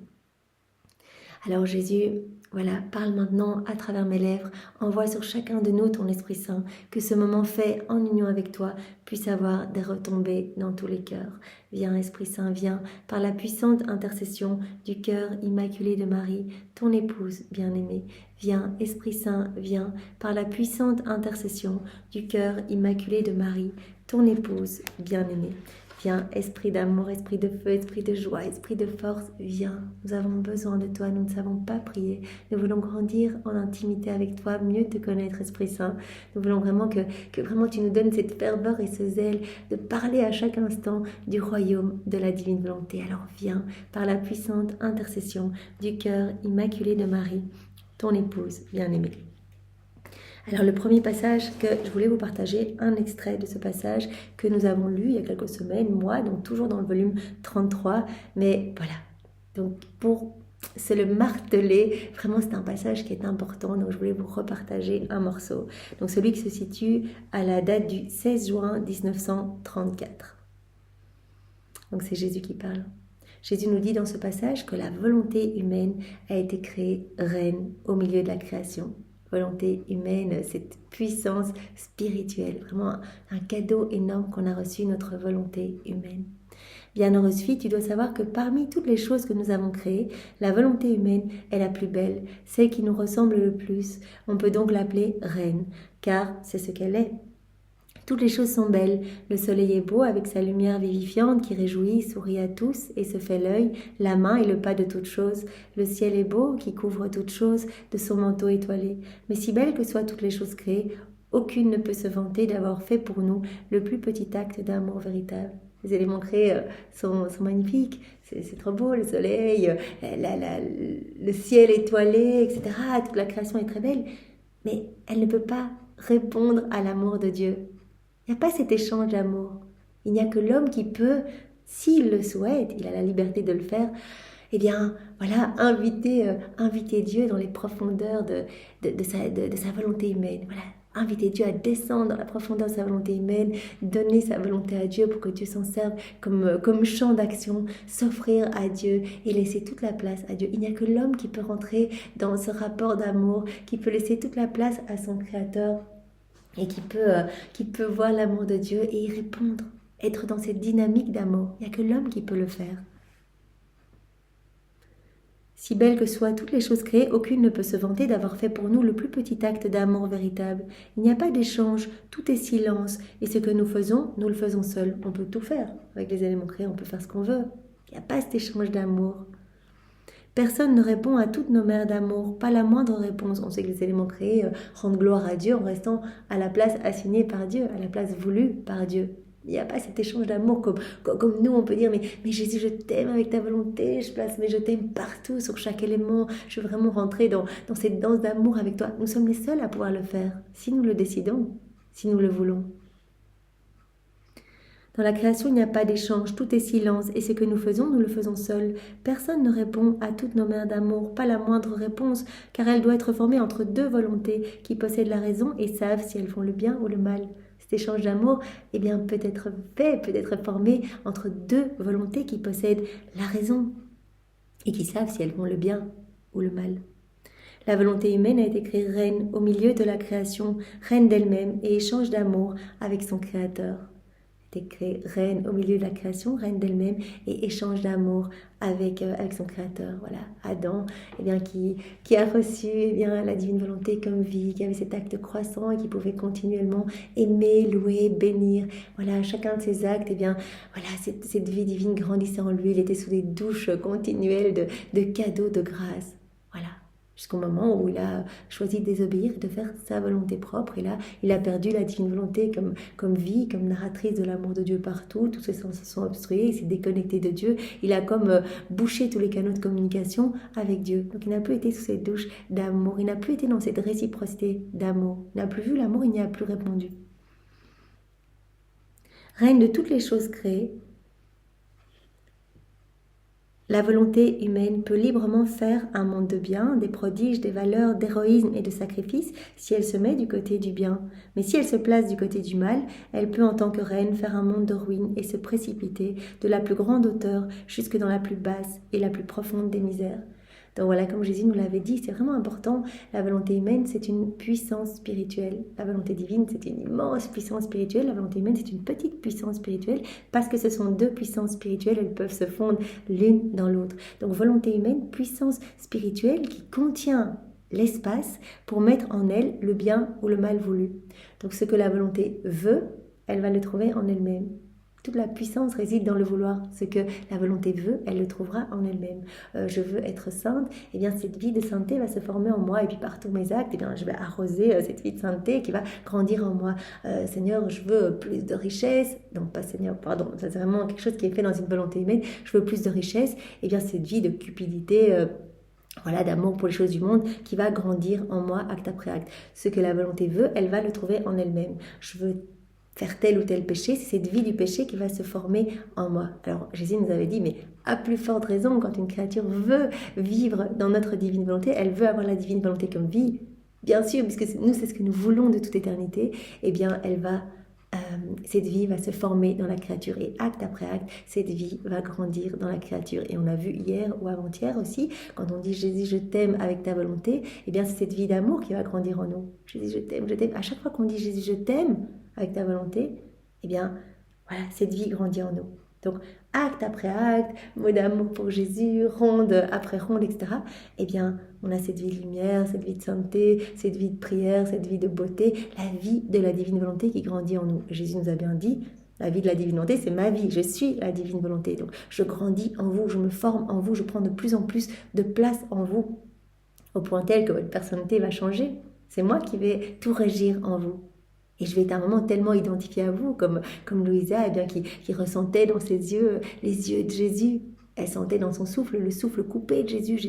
Alors Jésus, voilà, parle maintenant à travers mes lèvres, envoie sur chacun de nous ton Esprit Saint, que ce moment fait en union avec toi puisse avoir des retombées dans tous les cœurs. Viens Esprit Saint, viens par la puissante intercession du cœur immaculé de Marie, ton épouse bien-aimée. Viens Esprit Saint, viens par la puissante intercession du cœur immaculé de Marie, ton épouse bien-aimée. Viens, esprit d'amour, esprit de feu, esprit de joie, esprit de force, viens. Nous avons besoin de toi, nous ne savons pas prier. Nous voulons grandir en intimité avec toi, mieux te connaître, Esprit Saint. Nous voulons vraiment que vraiment tu nous donnes cette ferveur et ce zèle de parler à chaque instant du royaume de la divine volonté. Alors viens, par la puissante intercession du cœur immaculé de Marie, ton épouse bien-aimée. Alors le premier passage que je voulais vous partager, un extrait de ce passage que nous avons lu il y a quelques semaines, moi, donc toujours dans le volume 33, mais voilà, donc pour se le marteler, vraiment c'est un passage qui est important, donc je voulais vous repartager un morceau. Donc celui qui se situe à la date du 16 juin 1934. Donc c'est Jésus qui parle. Jésus nous dit dans ce passage que la volonté humaine a été créée reine au milieu de la création. Volonté humaine, cette puissance spirituelle, vraiment un cadeau énorme qu'on a reçu, notre volonté humaine. Bienheureuse fille, tu dois savoir que parmi toutes les choses que nous avons créées, la volonté humaine est la plus belle, celle qui nous ressemble le plus. On peut donc l'appeler reine, car c'est ce qu'elle est. Toutes les choses sont belles. Le soleil est beau avec sa lumière vivifiante qui réjouit, sourit à tous et se fait l'œil, la main et le pas de toutes choses. Le ciel est beau qui couvre toutes choses de son manteau étoilé. Mais si belles que soient toutes les choses créées, aucune ne peut se vanter d'avoir fait pour nous le plus petit acte d'amour véritable. Les éléments créés sont magnifiques, c'est trop beau, le soleil, le ciel étoilé, etc. Toute la création est très belle, mais elle ne peut pas répondre à l'amour de Dieu. Il n'y a pas cet échange d'amour. Il n'y a que l'homme qui peut, s'il le souhaite, il a la liberté de le faire, eh bien, voilà, inviter Dieu dans les profondeurs de sa volonté humaine. Voilà, inviter Dieu à descendre dans la profondeur de sa volonté humaine, donner sa volonté à Dieu pour que Dieu s'en serve comme champ d'action, s'offrir à Dieu et laisser toute la place à Dieu. Il n'y a que l'homme qui peut rentrer dans ce rapport d'amour, qui peut laisser toute la place à son Créateur, et qui peut voir l'amour de Dieu et y répondre, être dans cette dynamique d'amour. Il n'y a que l'homme qui peut le faire. Si belles que soient toutes les choses créées, aucune ne peut se vanter d'avoir fait pour nous le plus petit acte d'amour véritable. Il n'y a pas d'échange, tout est silence, et ce que nous le faisons seuls. On peut tout faire. Avec les éléments créés, on peut faire ce qu'on veut. Il n'y a pas cet échange d'amour. Personne ne répond à toutes nos mères d'amour, pas la moindre réponse. On sait que les éléments créés rendent gloire à Dieu en restant à la place assignée par Dieu, à la place voulue par Dieu. Il n'y a pas cet échange d'amour comme nous, on peut dire, mais Jésus, je t'aime avec ta volonté, mais je t'aime partout, sur chaque élément. Je veux vraiment rentrer dans cette danse d'amour avec toi. Nous sommes les seuls à pouvoir le faire, si nous le décidons, si nous le voulons. Dans la création, il n'y a pas d'échange, tout est silence, et ce que nous le faisons seuls. Personne ne répond à toutes nos mères d'amour, pas la moindre réponse, car elle doit être formée entre deux volontés qui possèdent la raison et savent si elles font le bien ou le mal. Cet échange d'amour, eh bien, peut être formé entre deux volontés qui possèdent la raison et qui savent si elles font le bien ou le mal. La volonté humaine a été créée reine au milieu de la création, reine d'elle-même et échange d'amour avec son Créateur. été créée reine au milieu de la création, reine d'elle-même, et échange d'amour avec son créateur. Voilà, Adam, qui a reçu la divine volonté comme vie, qui avait cet acte croissant et qui pouvait continuellement aimer, louer, bénir. Voilà, chacun de ces actes, cette vie divine grandissait en lui. Il était sous des douches continuelles de cadeaux, de grâce. Voilà. Jusqu'au moment où il a choisi de désobéir et de faire sa volonté propre. Et là, il a perdu la divine volonté comme vie, comme narratrice de l'amour de Dieu partout. Tous ses sens se sont obstrués, il s'est déconnecté de Dieu. Il a comme bouché tous les canaux de communication avec Dieu. Donc il n'a plus été sous cette douche d'amour. Il n'a plus été dans cette réciprocité d'amour. Il n'a plus vu l'amour, il n'y a plus répondu. Reine de toutes les choses créées, la volonté humaine peut librement faire un monde de bien, des prodiges, des valeurs, d'héroïsme et de sacrifice si elle se met du côté du bien. Mais si elle se place du côté du mal, elle peut en tant que reine faire un monde de ruines et se précipiter de la plus grande hauteur jusque dans la plus basse et la plus profonde des misères. Donc voilà, comme Jésus nous l'avait dit, c'est vraiment important. La volonté humaine, c'est une puissance spirituelle. La volonté divine, c'est une immense puissance spirituelle. La volonté humaine, c'est une petite puissance spirituelle parce que ce sont deux puissances spirituelles, elles peuvent se fondre l'une dans l'autre. Donc volonté humaine, puissance spirituelle qui contient l'espace pour mettre en elle le bien ou le mal voulu. Donc ce que la volonté veut, elle va le trouver en elle-même. Toute la puissance réside dans le vouloir. Ce que la volonté veut, elle le trouvera en elle-même. Je veux être sainte, et bien cette vie de sainteté va se former en moi, et puis par tous mes actes, et bien je vais arroser cette vie de sainteté qui va grandir en moi. Seigneur, je veux plus de richesse. Non, pas Seigneur, pardon, ça c'est vraiment quelque chose qui est fait dans une volonté humaine. Je veux plus de richesse, et bien cette vie de cupidité, d'amour pour les choses du monde qui va grandir en moi acte après acte. Ce que la volonté veut, elle va le trouver en elle-même. Je veux faire tel ou tel péché, c'est cette vie du péché qui va se former en moi. Alors Jésus nous avait dit, mais à plus forte raison, quand une créature veut vivre dans notre divine volonté, elle veut avoir la divine volonté comme vie, bien sûr, puisque nous c'est ce que nous voulons de toute éternité, eh bien cette vie va se former dans la créature et acte après acte, cette vie va grandir dans la créature. Et on a vu hier ou avant-hier aussi, quand on dit Jésus je t'aime avec ta volonté, eh bien c'est cette vie d'amour qui va grandir en nous. Jésus je t'aime, je t'aime. À chaque fois qu'on dit Jésus je t'aime avec ta volonté, eh bien cette vie grandit en nous. Donc acte après acte, mot d'amour pour Jésus, ronde après ronde, etc. Eh bien, on a cette vie de lumière, cette vie de sainteté, cette vie de prière, cette vie de beauté, la vie de la divine volonté qui grandit en nous. Jésus nous a bien dit, la vie de la divine volonté, c'est ma vie, je suis la divine volonté. Donc je grandis en vous, je me forme en vous, je prends de plus en plus de place en vous, au point tel que votre personnalité va changer. C'est moi qui vais tout régir en vous. Et je vais être à un moment tellement identifiée à vous, comme Louisa, qui ressentait dans ses yeux les yeux de Jésus. Elle sentait dans son souffle le souffle coupé de Jésus,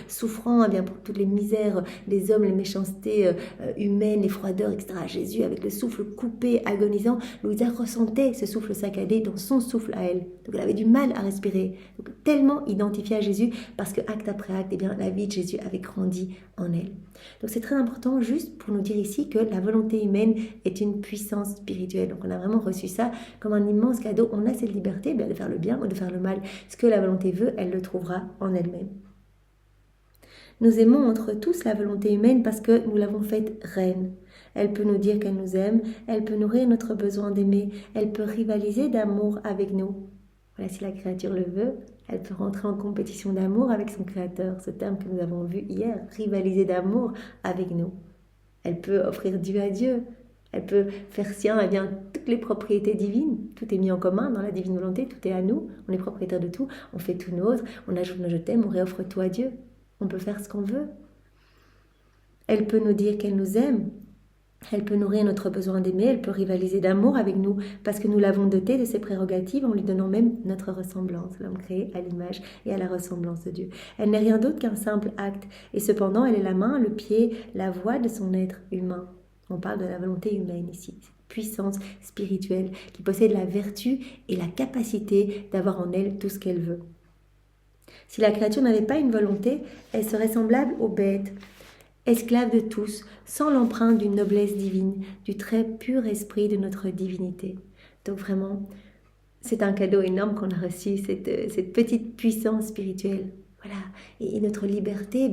souffrant pour toutes les misères des hommes, les méchancetés humaines, les froideurs, etc. Jésus, avec le souffle coupé, agonisant, Louisa ressentait ce souffle saccadé dans son souffle à elle. Donc elle avait du mal à respirer. Donc tellement identifiée à Jésus, parce que acte après acte, la vie de Jésus avait grandi en elle. Donc c'est très important juste pour nous dire ici que la volonté humaine est une puissance spirituelle. Donc on a vraiment reçu ça comme un immense cadeau. On a cette liberté de faire le bien ou de faire le mal. Ce que la volonté veut, elle le trouvera en elle-même. Nous aimons entre tous la volonté humaine parce que nous l'avons faite reine. Elle peut nous dire qu'elle nous aime, elle peut nourrir notre besoin d'aimer, elle peut rivaliser d'amour avec nous. Voilà, si la créature le veut, elle peut rentrer en compétition d'amour avec son créateur, ce terme que nous avons vu hier, rivaliser d'amour avec nous. Elle peut offrir Dieu à Dieu, elle peut faire sien toutes les propriétés divines. Tout est mis en commun dans la divine volonté, tout est à nous, on est propriétaire de tout, on fait tout nôtre, on ajoute nos je t'aime, on réoffre tout à Dieu. On peut faire ce qu'on veut. Elle peut nous dire qu'elle nous aime, elle peut nourrir notre besoin d'aimer, elle peut rivaliser d'amour avec nous parce que nous l'avons dotée de ses prérogatives en lui donnant même notre ressemblance, l'homme créé à l'image et à la ressemblance de Dieu. Elle n'est rien d'autre qu'un simple acte et cependant elle est la main, le pied, la voix de son être humain. On parle de la volonté humaine ici, puissance spirituelle qui possède la vertu et la capacité d'avoir en elle tout ce qu'elle veut. Si la créature n'avait pas une volonté, elle serait semblable aux bêtes, esclave de tous, sans l'empreinte d'une noblesse divine, du très pur esprit de notre divinité. Donc vraiment, c'est un cadeau énorme qu'on a reçu, cette petite puissance spirituelle. Voilà. Et notre liberté,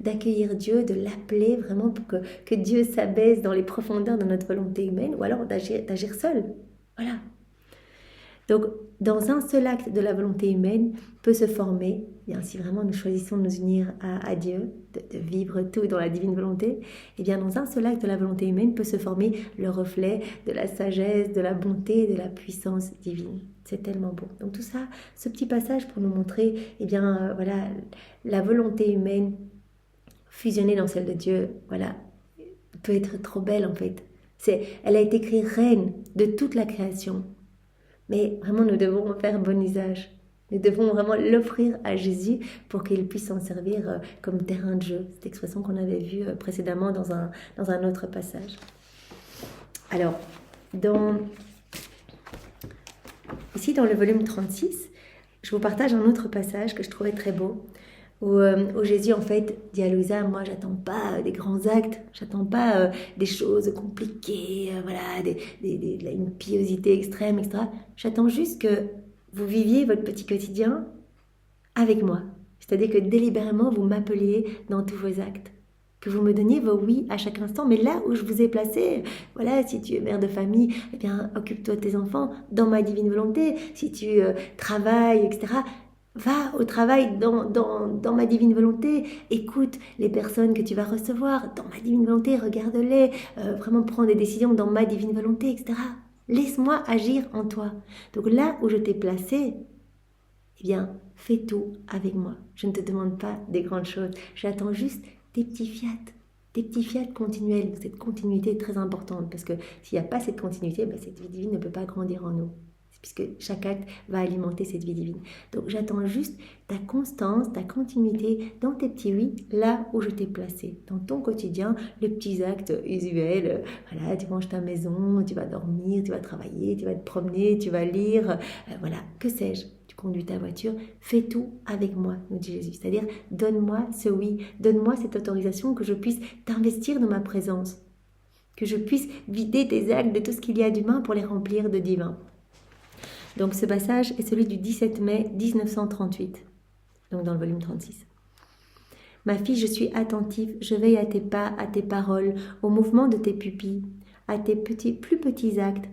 d'accueillir Dieu, de l'appeler vraiment pour que Dieu s'abaisse dans les profondeurs de notre volonté humaine, ou alors d'agir seul. Voilà. Donc, dans un seul acte de la volonté humaine peut se former, eh bien, si vraiment nous choisissons de nous unir à Dieu, de vivre tout dans la divine volonté, eh bien, dans un seul acte de la volonté humaine peut se former le reflet de la sagesse, de la bonté, de la puissance divine. C'est tellement beau. Donc tout ça, ce petit passage pour nous montrer, eh bien, voilà, la volonté humaine fusionnée dans celle de Dieu, voilà, peut être trop belle en fait. Elle a été créée reine de toute la création. Mais vraiment, nous devons en faire bon usage. Nous devons vraiment l'offrir à Jésus pour qu'il puisse s'en servir comme terrain de jeu. Cette expression qu'on avait vue précédemment dans un autre passage. Alors, ici dans le volume 36, je vous partage un autre passage que je trouvais très beau, où Jésus en fait dit à Louisa, moi j'attends pas des grands actes, j'attends pas des choses compliquées, voilà, une piosité extrême, etc. J'attends juste que vous viviez votre petit quotidien avec moi. C'est-à-dire que délibérément vous m'appeliez dans tous vos actes, que vous me donniez vos oui à chaque instant, mais là où je vous ai placé, voilà, si tu es mère de famille, eh bien occupe-toi de tes enfants dans ma divine volonté, si tu travailles, etc., va au travail dans ma divine volonté, écoute les personnes que tu vas recevoir dans ma divine volonté, regarde-les, vraiment prends des décisions dans ma divine volonté, etc. Laisse-moi agir en toi. Donc là où je t'ai placé, eh bien, fais tout avec moi. Je ne te demande pas des grandes choses, j'attends juste des petits fiats continuels. Cette continuité est très importante parce que s'il n'y a pas cette continuité, cette vie divine ne peut pas grandir en nous, puisque chaque acte va alimenter cette vie divine. Donc j'attends juste ta constance, ta continuité dans tes petits oui, là où je t'ai placé, dans ton quotidien, les petits actes usuels. Voilà, tu manges ta maison, tu vas dormir, tu vas travailler, tu vas te promener, tu vas lire, voilà, que sais-je. Tu conduis ta voiture, fais tout avec moi, nous dit Jésus. C'est-à-dire, donne-moi ce oui, donne-moi cette autorisation que je puisse t'investir dans ma présence, que je puisse vider tes actes de tout ce qu'il y a d'humain pour les remplir de divin. Donc ce passage est celui du 17 mai 1938, donc dans le volume 36. Ma fille, je suis attentive, je veille à tes pas, à tes paroles, au mouvement de tes pupilles, à tes plus petits actes,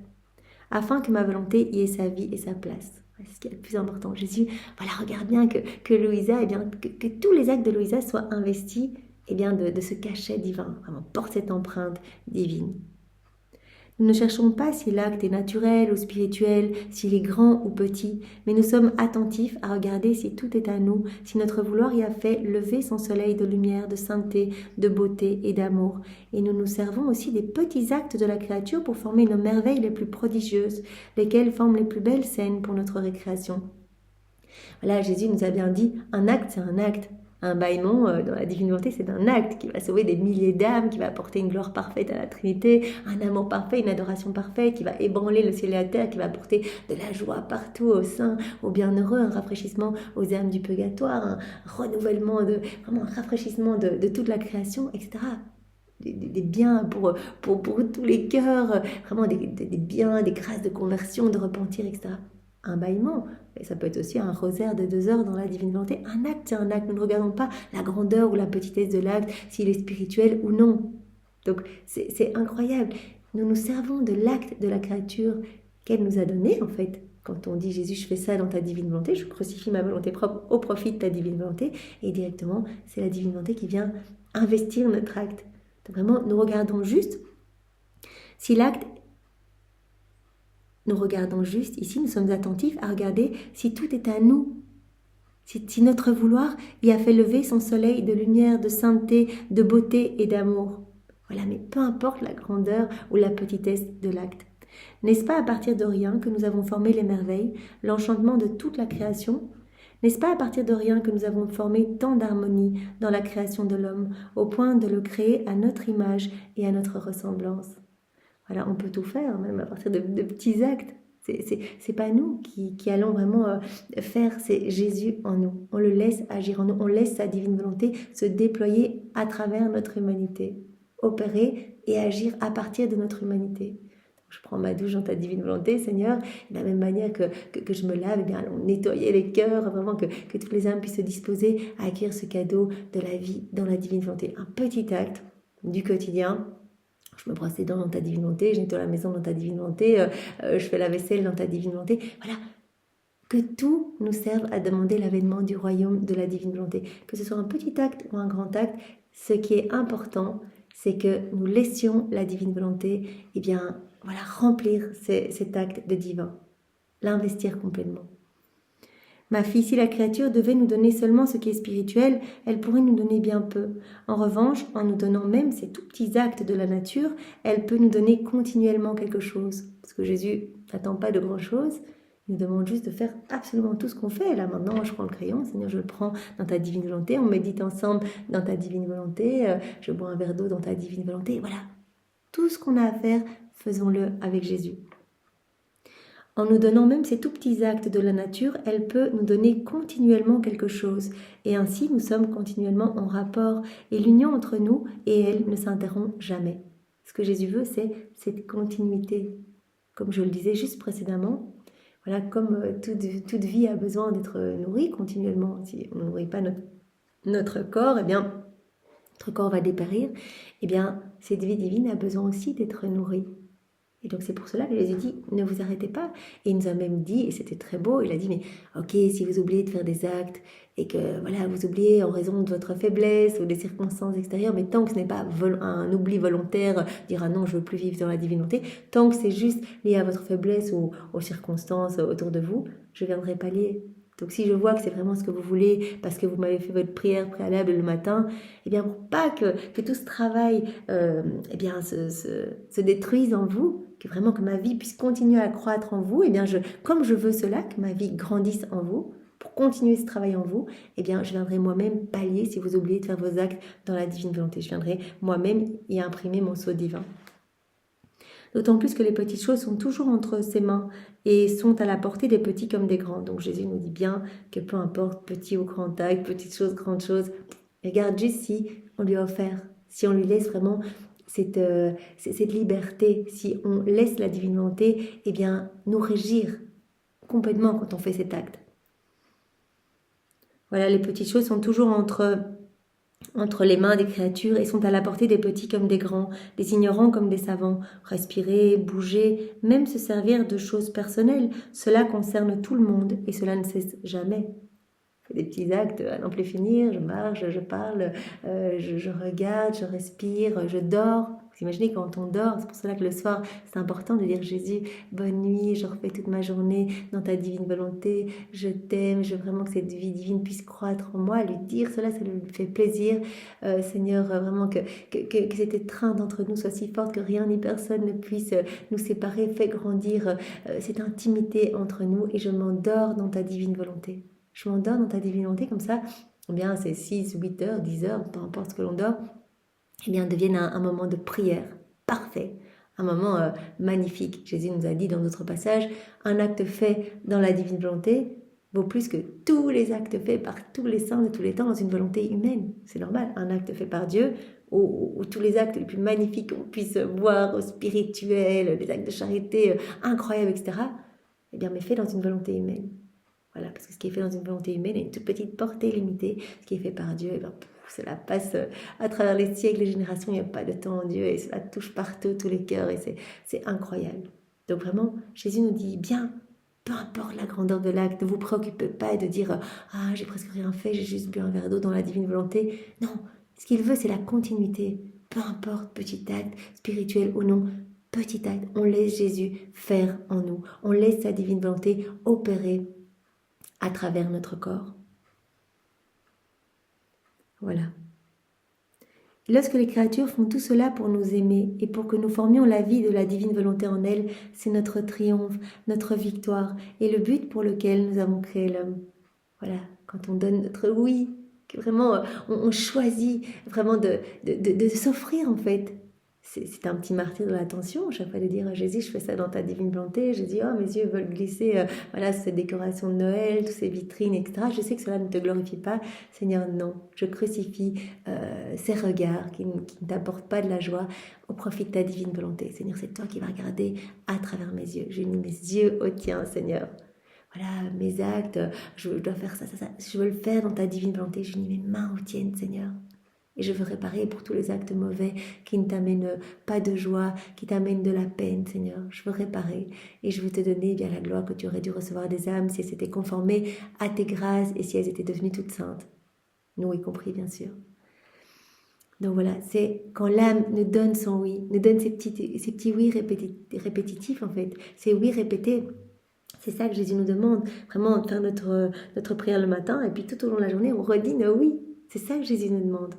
afin que ma volonté y ait sa vie et sa place. C'est ce qui est le plus important. Jésus, voilà, regarde bien que Louisa, eh bien, que tous les actes de Louisa soient investis eh bien, de ce cachet divin, vraiment, porte cette empreinte divine. Nous ne cherchons pas si l'acte est naturel ou spirituel, s'il est grand ou petit, mais nous sommes attentifs à regarder si tout est à nous, si notre vouloir y a fait lever son soleil de lumière, de sainteté, de beauté et d'amour. Et nous nous servons aussi des petits actes de la créature pour former nos merveilles les plus prodigieuses, lesquelles forment les plus belles scènes pour notre récréation. Voilà, Jésus nous a bien dit, un acte c'est un acte. Un bâillement dans la divine volonté, c'est un acte qui va sauver des milliers d'âmes, qui va apporter une gloire parfaite à la Trinité, un amour parfait, une adoration parfaite, qui va ébranler le ciel et la terre, qui va apporter de la joie partout aux saints, aux bienheureux, un rafraîchissement aux âmes du purgatoire, un renouvellement, vraiment un rafraîchissement de toute la création, etc. Des biens pour tous les cœurs, vraiment des biens, des grâces de conversion, de repentir, etc. Un bâillement, et ça peut être aussi un rosaire de 2 heures dans la divine volonté. Un acte, c'est un acte. Nous ne regardons pas la grandeur ou la petitesse de l'acte, s'il est spirituel ou non. Donc c'est incroyable. Nous nous servons de l'acte de la créature qu'elle nous a donné en fait. Quand on dit Jésus, je fais ça dans ta divine volonté, je crucifie ma volonté propre au profit de ta divine volonté, et directement c'est la divine volonté qui vient investir notre acte. Donc vraiment, nous regardons juste si l'acte. Nous regardons juste, ici nous sommes attentifs à regarder si tout est à nous, si notre vouloir y a fait lever son soleil de lumière, de sainteté, de beauté et d'amour. Voilà, mais peu importe la grandeur ou la petitesse de l'acte. N'est-ce pas à partir de rien que nous avons formé les merveilles, l'enchantement de toute la création ? N'est-ce pas à partir de rien que nous avons formé tant d'harmonie dans la création de l'homme, au point de le créer à notre image et à notre ressemblance ? Voilà, on peut tout faire, même à partir de petits actes. C'est pas nous qui allons vraiment faire, c'est Jésus en nous. On le laisse agir en nous, on laisse sa divine volonté se déployer à travers notre humanité, opérer et agir à partir de notre humanité. Je prends ma douche dans ta divine volonté, Seigneur, de la même manière que je me lave, eh bien, allons nettoyer les cœurs, vraiment que toutes les âmes puissent se disposer à acquérir ce cadeau de la vie dans la divine volonté. Un petit acte du quotidien. je me brosse les dents dans ta divine volonté, je nettoie la maison dans ta divine volonté, je fais la vaisselle dans ta divine volonté. Voilà, que tout nous serve à demander l'avènement du royaume de la divine volonté. Que ce soit un petit acte ou un grand acte, ce qui est important, c'est que nous laissions la divine volonté, eh bien, voilà, remplir cet acte de divin, l'investir complètement. Ma fille, si la créature devait nous donner seulement ce qui est spirituel, elle pourrait nous donner bien peu. En revanche, en nous donnant même ces tout petits actes de la nature, elle peut nous donner continuellement quelque chose. Parce que Jésus n'attend pas de grand-chose, il nous demande juste de faire absolument tout ce qu'on fait. Là maintenant, je prends le crayon, Seigneur, je le prends dans ta divine volonté, on médite ensemble dans ta divine volonté, je bois un verre d'eau dans ta divine volonté. Voilà, tout ce qu'on a à faire, faisons-le avec Jésus. En nous donnant même ces tout petits actes de la nature, elle peut nous donner continuellement quelque chose. Et ainsi, nous sommes continuellement en rapport. Et l'union entre nous et elle ne s'interrompt jamais. Ce que Jésus veut, c'est cette continuité. Comme je le disais juste précédemment, voilà, comme toute vie a besoin d'être nourrie continuellement. Si on ne nourrit pas notre corps, eh bien, notre corps va dépérir. Eh bien, cette vie divine a besoin aussi d'être nourrie. Et donc c'est pour cela que Jésus dit, ne vous arrêtez pas. Et il nous a même dit, et c'était très beau, il a dit, mais ok, si vous oubliez de faire des actes, et que voilà, vous oubliez en raison de votre faiblesse ou des circonstances extérieures, mais tant que ce n'est pas un oubli volontaire, dire ah non, je ne veux plus vivre dans la divinité, tant que c'est juste lié à votre faiblesse ou aux circonstances autour de vous, je viendrai pallier. Donc si je vois que c'est vraiment ce que vous voulez, parce que vous m'avez fait votre prière préalable le matin, eh bien pour pas que tout ce travail eh bien, se détruise en vous, que vraiment que ma vie puisse continuer à croître en vous, eh bien comme je veux cela, que ma vie grandisse en vous, pour continuer ce travail en vous, eh bien je viendrai moi-même pallier si vous oubliez de faire vos actes dans la divine volonté. Je viendrai moi-même y imprimer mon sceau divin. D'autant plus que les petites choses sont toujours entre ses mains et sont à la portée des petits comme des grands. Donc Jésus nous dit bien que peu importe, petit ou grand acte, petite chose, grande chose, regarde juste si on lui a offert, si on lui laisse vraiment cette liberté, si on laisse la divine volonté, eh bien, nous régir complètement quand on fait cet acte. Voilà, les petites choses sont toujours entre les mains des créatures et sont à la portée des petits comme des grands, des ignorants comme des savants. Respirer, bouger, même se servir de choses personnelles, cela concerne tout le monde et cela ne cesse jamais. Je fais des petits actes à n'en plus finir, je marche, je parle, je regarde, je respire, je dors. Vous imaginez quand on dort, c'est pour cela que le soir, c'est important de dire Jésus, bonne nuit, je refais toute ma journée dans ta divine volonté, je t'aime, je veux vraiment que cette vie divine puisse croître en moi, lui dire cela, ça lui fait plaisir. Seigneur, vraiment que cet étreinte entre nous soit si forte que rien ni personne ne puisse nous séparer, fais grandir cette intimité entre nous et je m'endors dans ta divine volonté. Je m'endors dans ta divine volonté, comme ça, eh bien, c'est 6, 8 heures, 10 heures, peu importe ce que l'on dort, eh bien, deviennent un moment de prière parfait, un moment magnifique. Jésus nous a dit dans d'autres passages, un acte fait dans la divine volonté vaut plus que tous les actes faits par tous les saints de tous les temps dans une volonté humaine. C'est normal, un acte fait par Dieu, ou tous les actes les plus magnifiques qu'on puisse voir, spirituels, les actes de charité incroyables, etc., eh bien, mais fait dans une volonté humaine. Voilà, parce que ce qui est fait dans une volonté humaine a une toute petite portée limitée. Ce qui est fait par Dieu, eh bien, cela passe à travers les siècles, les générations, il n'y a pas de temps en Dieu et cela touche partout, tous les cœurs et c'est incroyable. Donc vraiment, Jésus nous dit bien, peu importe la grandeur de l'acte, ne vous préoccupez pas de dire « Ah, j'ai presque rien fait, j'ai juste bu un verre d'eau dans la divine volonté ». Non, ce qu'il veut, c'est la continuité. Peu importe, petit acte, spirituel ou non, petit acte, on laisse Jésus faire en nous. On laisse sa divine volonté opérer à travers notre corps. Voilà. Lorsque les créatures font tout cela pour nous aimer et pour que nous formions la vie de la divine volonté en elles, c'est notre triomphe, notre victoire et le but pour lequel nous avons créé l'homme. Voilà, quand on donne notre oui, que vraiment on choisit vraiment de s'offrir en fait. C'est un petit martyr de l'attention, chaque fois de dire Jésus, je fais ça dans ta divine volonté. Jésus, oh mes yeux veulent glisser, voilà, cette décoration de Noël, toutes ces vitrines, etc. Je sais que cela ne te glorifie pas. Seigneur, non, je crucifie ces regards qui ne t'apportent pas de la joie au profit de ta divine volonté. Seigneur, c'est toi qui vas regarder à travers mes yeux. J'unis mes yeux aux tiens, Seigneur. Voilà, mes actes, je dois faire ça, je veux le faire dans ta divine volonté. J'unis mes mains aux tiennes, Seigneur. Et je veux réparer pour tous les actes mauvais qui ne t'amènent pas de joie, qui t'amènent de la peine, Seigneur. Je veux réparer et je veux te donner bien la gloire que tu aurais dû recevoir des âmes si elles s'étaient conformées à tes grâces et si elles étaient devenues toutes saintes. Nous y compris, bien sûr. Donc voilà, c'est quand l'âme nous donne son oui, nous donne ces petits oui répétitifs en fait, ces oui répétés. C'est ça que Jésus nous demande, vraiment de faire notre prière le matin et puis tout au long de la journée, on redit nos oui. C'est ça que Jésus nous demande.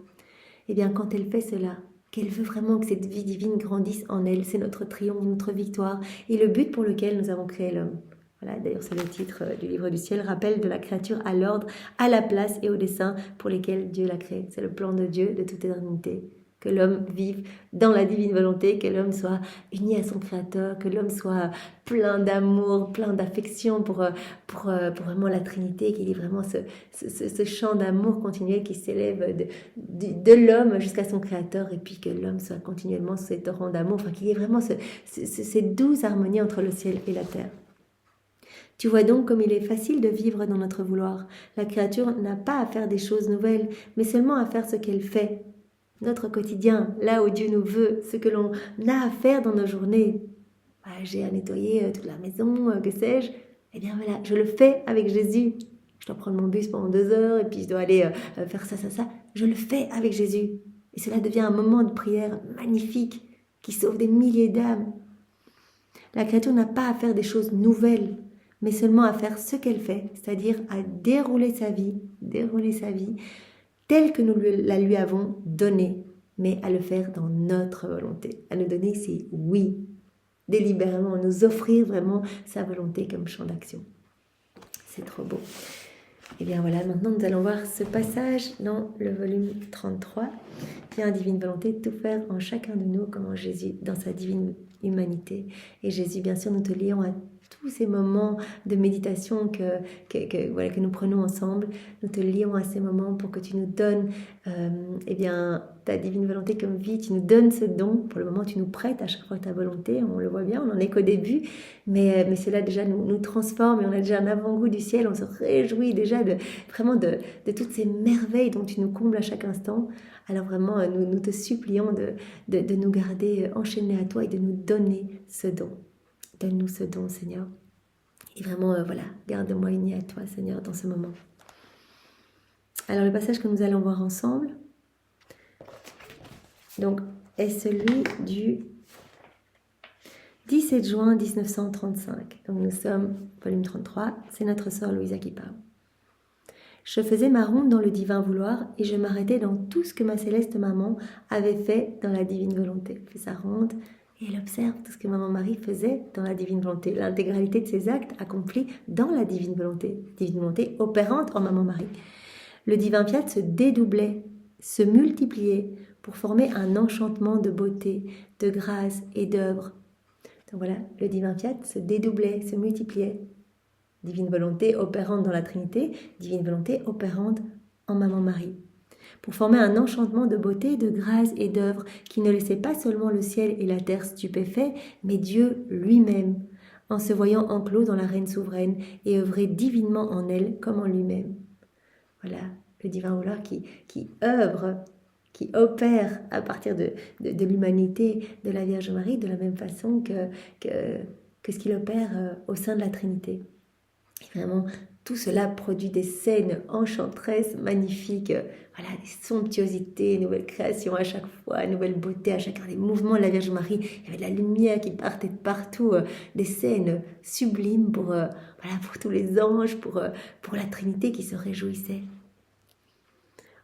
Eh bien, quand elle fait cela, qu'elle veut vraiment que cette vie divine grandisse en elle, c'est notre triomphe, notre victoire et le but pour lequel nous avons créé l'homme. Voilà, d'ailleurs, c'est le titre du livre du ciel, rappel de la créature à l'ordre, à la place et au dessein pour lesquels Dieu l'a créé. C'est le plan de Dieu de toute éternité. Que l'homme vive dans la divine volonté, que l'homme soit uni à son Créateur, que l'homme soit plein d'amour, plein d'affection pour vraiment la Trinité, qu'il y ait vraiment ce chant d'amour continuel qui s'élève de l'homme jusqu'à son Créateur, et puis que l'homme soit continuellement ce torrent d'amour, enfin qu'il y ait vraiment cette douce harmonie entre le ciel et la terre. Tu vois donc comme il est facile de vivre dans notre vouloir. La créature n'a pas à faire des choses nouvelles, mais seulement à faire ce qu'elle fait. Notre quotidien, là où Dieu nous veut, ce que l'on a à faire dans nos journées. J'ai à nettoyer toute la maison, que sais-je. Eh bien voilà, je le fais avec Jésus. Je dois prendre mon bus pendant 2 heures et puis je dois aller faire ça. Je le fais avec Jésus. Et cela devient un moment de prière magnifique qui sauve des milliers d'âmes. La créature n'a pas à faire des choses nouvelles, mais seulement à faire ce qu'elle fait, c'est-à-dire à dérouler sa vie telle que nous la lui avons donnée, mais à le faire dans notre volonté, à nous donner ses oui, délibérément, à nous offrir vraiment sa volonté comme champ d'action. C'est trop beau. Et bien voilà, maintenant nous allons voir ce passage dans le volume 33, qui est en divine volonté, tout faire en chacun de nous, comment Jésus, dans sa divine humanité. Et Jésus, bien sûr, nous te lions à tous ces moments de méditation que nous prenons ensemble. Nous te lions à ces moments pour que tu nous donnes ta divine volonté comme vie. Tu nous donnes ce don. Pour le moment, tu nous prêtes à chaque fois ta volonté. On le voit bien, on n'en est qu'au début. Mais cela déjà nous transforme et on a déjà un avant-goût du ciel. On se réjouit déjà de toutes ces merveilles dont tu nous combles à chaque instant. Alors vraiment, nous te supplions de nous garder enchaînés à toi et de nous donner ce don. Donne-nous ce don, Seigneur. Et vraiment, garde-moi unis à toi, Seigneur, dans ce moment. Alors, le passage que nous allons voir ensemble, donc, est celui du 17 juin 1935. Donc, nous sommes, volume 33, c'est notre sœur Louisa qui parle. Je faisais ma ronde dans le divin vouloir et je m'arrêtais dans tout ce que ma céleste maman avait fait dans la divine volonté. Elle fait sa ronde et elle observe tout ce que maman Marie faisait dans la divine volonté. L'intégralité de ses actes accomplis dans la divine volonté opérante en maman Marie. Le divin fiat se dédoublait, se multipliait pour former un enchantement de beauté, de grâce et d'œuvre. Donc voilà, le divin fiat se dédoublait, se multipliait. Divine volonté opérante dans la Trinité, divine volonté opérante en maman Marie. Pour former un enchantement de beauté, de grâce et d'œuvre qui ne laissait pas seulement le ciel et la terre stupéfaits, mais Dieu lui-même, en se voyant enclos dans la reine souveraine et œuvrer divinement en elle comme en lui-même. Voilà, le divin vouloir qui œuvre, qui opère à partir de l'humanité de la Vierge Marie de la même façon que ce qu'il opère au sein de la Trinité. Et vraiment, tout cela produit des scènes enchanteresses, magnifiques, des somptuosités, nouvelles créations à chaque fois, nouvelle beauté à chacun des mouvements de la Vierge Marie. Il y avait de la lumière qui partait de partout, des scènes sublimes pour tous les anges, pour la Trinité qui se réjouissait.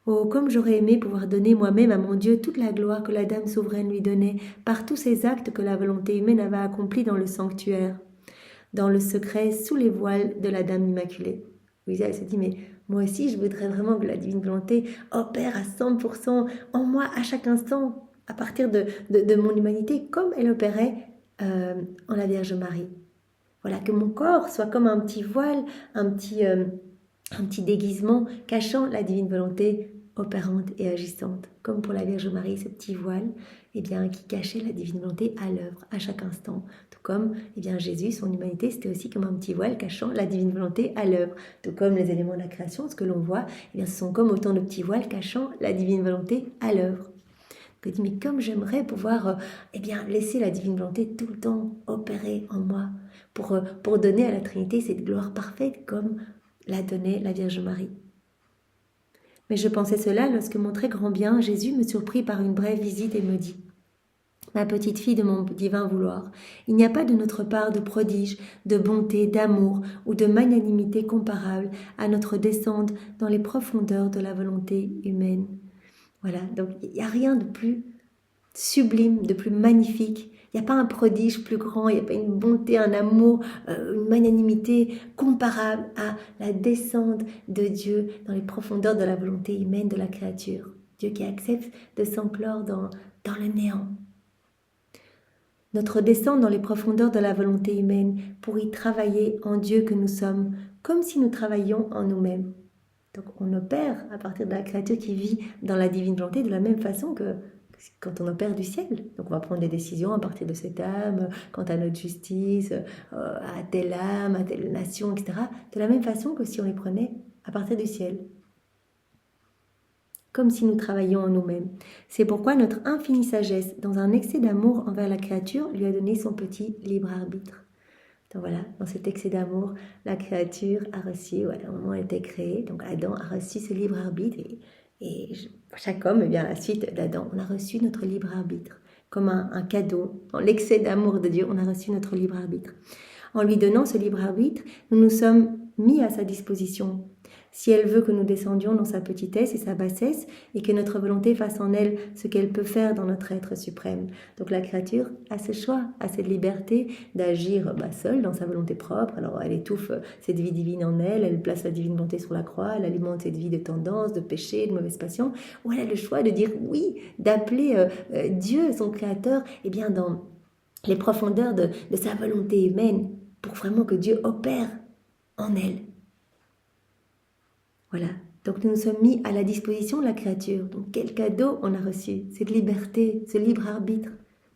Oh, comme j'aurais aimé pouvoir donner moi-même à mon Dieu toute la gloire que la Dame souveraine lui donnait par tous ces actes que la volonté humaine avait accomplis dans le sanctuaire, dans le secret, sous les voiles de la Dame Immaculée. Louisa, elle se dit, mais moi aussi, je voudrais vraiment que la divine volonté opère à 100% en moi à chaque instant, à partir de mon humanité, comme elle opérait en la Vierge Marie. Voilà, que mon corps soit comme un petit voile, un petit déguisement cachant la divine volonté opérante et agissante. Comme pour la Vierge Marie, ce petit voile qui cachait la divine volonté à l'œuvre, à chaque instant. Tout comme Jésus, son humanité, c'était aussi comme un petit voile cachant la divine volonté à l'œuvre. Tout comme les éléments de la création, ce que l'on voit, ce sont comme autant de petits voiles cachant la divine volonté à l'œuvre. Je dis, mais comme j'aimerais pouvoir laisser la divine volonté tout le temps opérer en moi pour donner à la Trinité cette gloire parfaite comme l'a donnée la Vierge Marie. Mais je pensais cela lorsque mon très grand bien, Jésus, me surprit par une brève visite et me dit « Ma petite fille de mon divin vouloir, il n'y a pas de notre part de prodige, de bonté, d'amour ou de magnanimité comparable à notre descente dans les profondeurs de la volonté humaine. » Voilà, donc il n'y a rien de plus sublime, de plus magnifique. Il n'y a pas un prodige plus grand, il n'y a pas une bonté, un amour, une magnanimité comparable à la descente de Dieu dans les profondeurs de la volonté humaine de la créature. Dieu qui accepte de s'enclore dans le néant. Notre descente dans les profondeurs de la volonté humaine pour y travailler en Dieu que nous sommes, comme si nous travaillions en nous-mêmes. Donc on opère à partir de la créature qui vit dans la divine volonté de la même façon que quand on opère du ciel. Donc on va prendre des décisions à partir de cette âme, quant à notre justice, à telle âme, à telle nation, etc. De la même façon que si on les prenait à partir du ciel. Comme si nous travaillions en nous-mêmes. C'est pourquoi notre infinie sagesse, dans un excès d'amour envers la créature, lui a donné son petit libre arbitre. Donc voilà, dans cet excès d'amour, la créature a reçu, au moment où elle était créée, donc Adam a reçu ce libre arbitre et chaque homme, à la suite d'Adam, on a reçu notre libre arbitre, comme un cadeau. Dans l'excès d'amour de Dieu, on a reçu notre libre arbitre. En lui donnant ce libre arbitre, nous nous sommes mis à sa disposition. Si elle veut que nous descendions dans sa petitesse et sa bassesse et que notre volonté fasse en elle ce qu'elle peut faire dans notre être suprême. Donc la créature a ce choix, a cette liberté d'agir seule dans sa volonté propre. Alors elle étouffe cette vie divine en elle, elle place la divine volonté sur la croix, elle alimente cette vie de tendance, de péché, de mauvaise passion. Ou elle a le choix de dire oui, d'appeler Dieu, son créateur, dans les profondeurs de sa volonté humaine pour vraiment que Dieu opère en elle. Voilà, donc nous nous sommes mis à la disposition de la créature. Donc quel cadeau on a reçu, cette liberté, ce libre arbitre,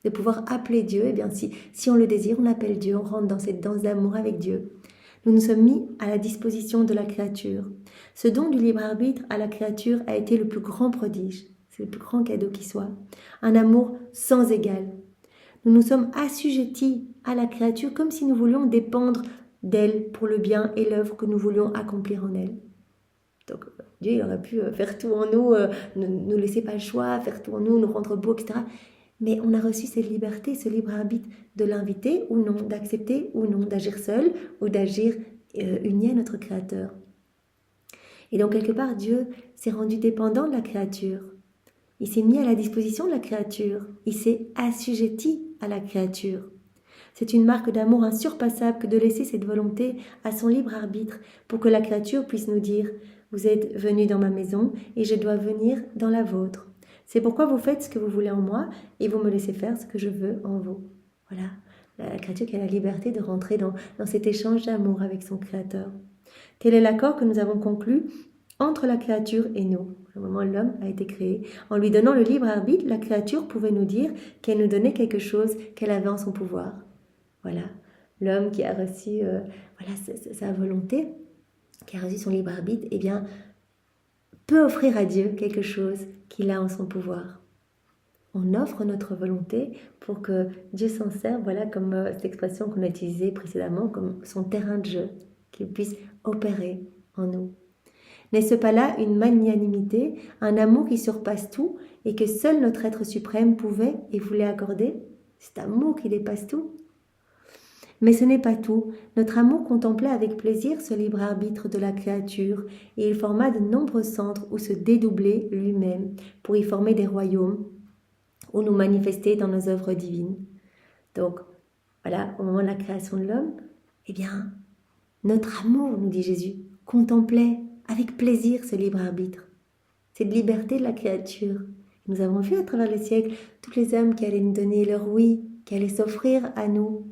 de pouvoir appeler Dieu. Si on le désire, on appelle Dieu, on rentre dans cette danse d'amour avec Dieu. Nous nous sommes mis à la disposition de la créature. Ce don du libre arbitre à la créature a été le plus grand prodige, c'est le plus grand cadeau qui soit. Un amour sans égal. Nous nous sommes assujettis à la créature comme si nous voulions dépendre d'elle pour le bien et l'œuvre que nous voulions accomplir en elle. Donc Dieu, il aurait pu faire tout en nous, ne nous laisser pas le choix, faire tout en nous, nous rendre beaux, etc. Mais on a reçu cette liberté, ce libre arbitre de l'inviter ou non, d'accepter ou non, d'agir seul ou d'agir uni à notre Créateur. Et donc quelque part, Dieu s'est rendu dépendant de la créature. Il s'est mis à la disposition de la créature. Il s'est assujetti à la créature. C'est une marque d'amour insurpassable que de laisser cette volonté à son libre arbitre pour que la créature puisse nous dire « Vous êtes venus dans ma maison et je dois venir dans la vôtre. C'est pourquoi vous faites ce que vous voulez en moi et vous me laissez faire ce que je veux en vous. » Voilà, la créature qui a la liberté de rentrer dans cet échange d'amour avec son Créateur. Tel est l'accord que nous avons conclu entre la créature et nous. Au moment où l'homme a été créé, en lui donnant le libre arbitre, la créature pouvait nous dire qu'elle nous donnait quelque chose qu'elle avait en son pouvoir. Voilà, l'homme qui a reçu sa volonté, qui a reçu son libre arbitre, peut offrir à Dieu quelque chose qu'il a en son pouvoir. On offre notre volonté pour que Dieu s'en serve, voilà, comme cette expression qu'on a utilisée précédemment, comme son terrain de jeu, qu'il puisse opérer en nous. N'est-ce pas là une magnanimité, un amour qui surpasse tout et que seul notre être suprême pouvait et voulait accorder? Cet amour qui dépasse tout. Mais ce n'est pas tout. Notre amour contemplait avec plaisir ce libre arbitre de la créature et il forma de nombreux centres où se dédoubler lui-même pour y former des royaumes, où nous manifester dans nos œuvres divines. Donc, voilà, au moment de la création de l'homme, notre amour, nous dit Jésus, contemplait avec plaisir ce libre arbitre, cette liberté de la créature. Nous avons vu à travers les siècles toutes les âmes qui allaient nous donner leur oui, qui allaient s'offrir à nous.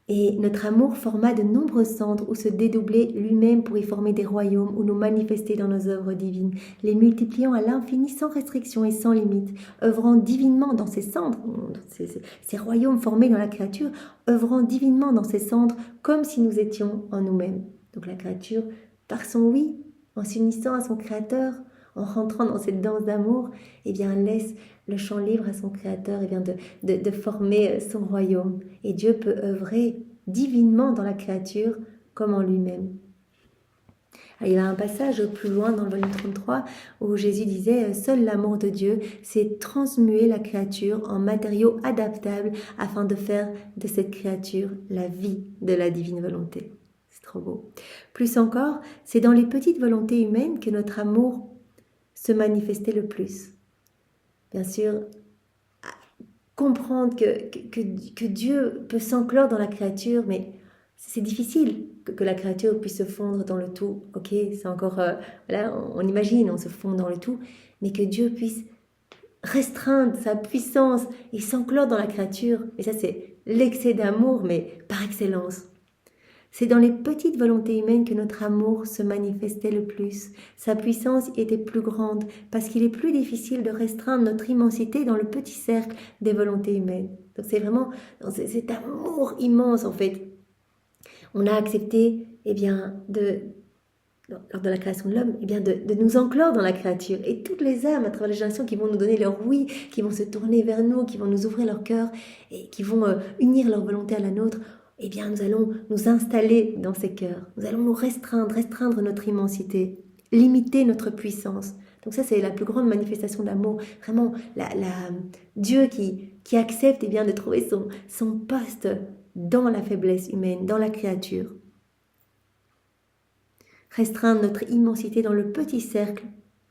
Et notre amour forma de nombreux centres où se dédoubler lui-même pour y former des royaumes, où nous manifester dans nos œuvres divines, les multipliant à l'infini sans restriction et sans limite, œuvrant divinement dans ces centres, ces royaumes formés dans la créature, œuvrant divinement dans ces centres comme si nous étions en nous-mêmes. Donc la créature, par son oui, en s'unissant à son Créateur, en rentrant dans cette danse d'amour, eh bien laisse le champ libre à son Créateur et bien de former son royaume. Et Dieu peut œuvrer divinement dans la créature comme en lui-même. Il y a un passage plus loin dans le volume 33 où Jésus disait « Seul l'amour de Dieu, c'est transmuer la créature en matériau adaptable afin de faire de cette créature la vie de la divine volonté. » C'est trop beau. Plus encore, c'est dans les petites volontés humaines que notre amour se manifestait le plus. Bien sûr, comprendre que Dieu peut s'enclore dans la créature, mais c'est difficile que la créature puisse se fondre dans le tout. Ok, c'est encore, voilà, on imagine, on se fond dans le tout, mais que Dieu puisse restreindre sa puissance et s'enclore dans la créature. Et ça, c'est l'excès d'amour, mais par excellence. C'est dans les petites volontés humaines que notre amour se manifestait le plus. Sa puissance était plus grande parce qu'il est plus difficile de restreindre notre immensité dans le petit cercle des volontés humaines. Donc c'est vraiment dans cet amour immense en fait. On a accepté, lors de la création de l'homme, de nous enclore dans la créature. Et toutes les âmes à travers les générations qui vont nous donner leur oui, qui vont se tourner vers nous, qui vont nous ouvrir leur cœur et qui vont unir leur volonté à la nôtre, nous allons nous installer dans ces cœurs. Nous allons nous restreindre notre immensité, limiter notre puissance. Donc ça, c'est la plus grande manifestation d'amour. Vraiment, Dieu qui accepte de trouver son poste dans la faiblesse humaine, dans la créature. Restreindre notre immensité dans le petit cercle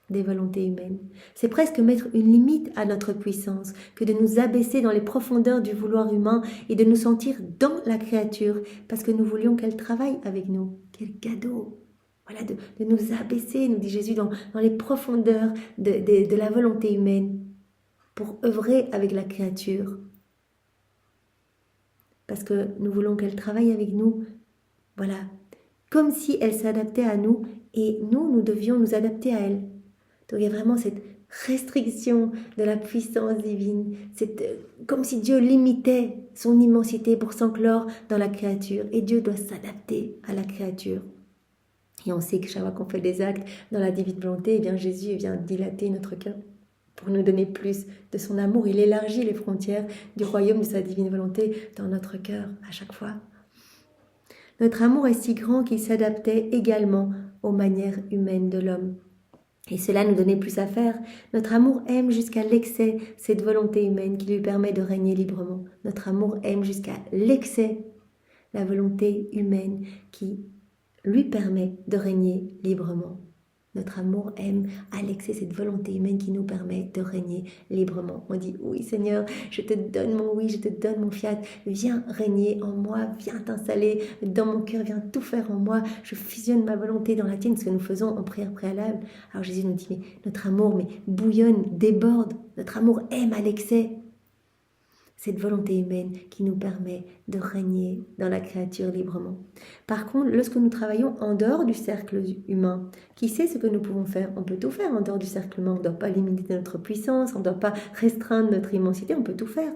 des volontés humaines. C'est presque mettre une limite à notre puissance que de nous abaisser dans les profondeurs du vouloir humain et de nous sentir dans la créature parce que nous voulions qu'elle travaille avec nous. Quel cadeau! Voilà, de nous abaisser, nous dit Jésus, dans les profondeurs de la volonté humaine pour œuvrer avec la créature. Parce que nous voulons qu'elle travaille avec nous, voilà, comme si elle s'adaptait à nous et nous devions nous adapter à elle. Donc il y a vraiment cette restriction de la puissance divine, comme si Dieu limitait son immensité pour s'enclore dans la créature et Dieu doit s'adapter à la créature. Et on sait que chaque fois qu'on fait des actes dans la divine volonté, Jésus vient dilater notre cœur pour nous donner plus de son amour. Il élargit les frontières du royaume de sa divine volonté dans notre cœur à chaque fois. Notre amour est si grand qu'il s'adaptait également aux manières humaines de l'homme. Et cela nous donnait plus à faire. Notre amour aime jusqu'à l'excès cette volonté humaine qui lui permet de régner librement. Notre amour aime jusqu'à l'excès la volonté humaine qui lui permet de régner librement. Notre amour aime à l'excès cette volonté humaine qui nous permet de régner librement. On dit, oui Seigneur, je te donne mon oui, je te donne mon fiat. Viens régner en moi, viens t'installer dans mon cœur, viens tout faire en moi. Je fusionne ma volonté dans la tienne, ce que nous faisons en prière préalable. Alors Jésus nous dit, mais notre amour bouillonne, déborde. Notre amour aime à l'excès cette volonté humaine qui nous permet de régner dans la créature librement. Par contre, lorsque nous travaillons en dehors du cercle humain, qui sait ce que nous pouvons faire? On peut tout faire en dehors du cercle humain. On ne doit pas limiter notre puissance, on ne doit pas restreindre notre immensité, on peut tout faire.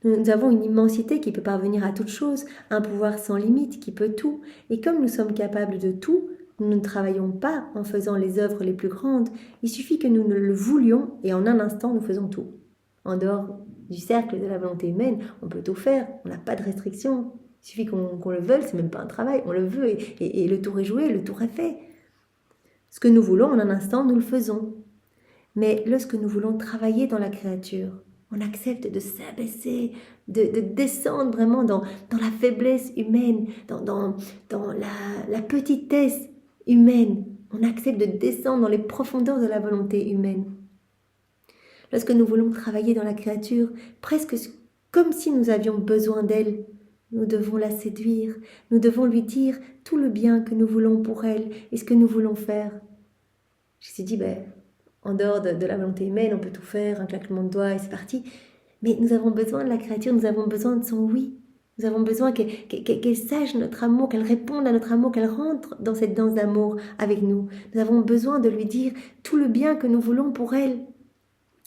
Nous avons une immensité qui peut parvenir à toute chose, un pouvoir sans limite qui peut tout. Et comme nous sommes capables de tout, nous ne travaillons pas en faisant les œuvres les plus grandes. Il suffit que nous le voulions et en un instant, nous faisons tout. En dehors du cercle de la volonté humaine, on peut tout faire, on n'a pas de restriction. Il suffit qu'on le veuille, c'est même pas un travail, on le veut et le tour est joué, le tour est fait. Ce que nous voulons en un instant, nous le faisons. Mais lorsque nous voulons travailler dans la créature, on accepte de s'abaisser, de descendre vraiment dans la faiblesse humaine, dans la petitesse humaine. On accepte de descendre dans les profondeurs de la volonté humaine. Lorsque nous voulons travailler dans la créature, presque comme si nous avions besoin d'elle, nous devons la séduire, nous devons lui dire tout le bien que nous voulons pour elle et ce que nous voulons faire. Jésus dit, en dehors de la volonté humaine, on peut tout faire, un claquement de doigts et c'est parti. Mais nous avons besoin de la créature, nous avons besoin de son oui. Nous avons besoin qu'elle sache notre amour, qu'elle réponde à notre amour, qu'elle rentre dans cette danse d'amour avec nous. Nous avons besoin de lui dire tout le bien que nous voulons pour elle.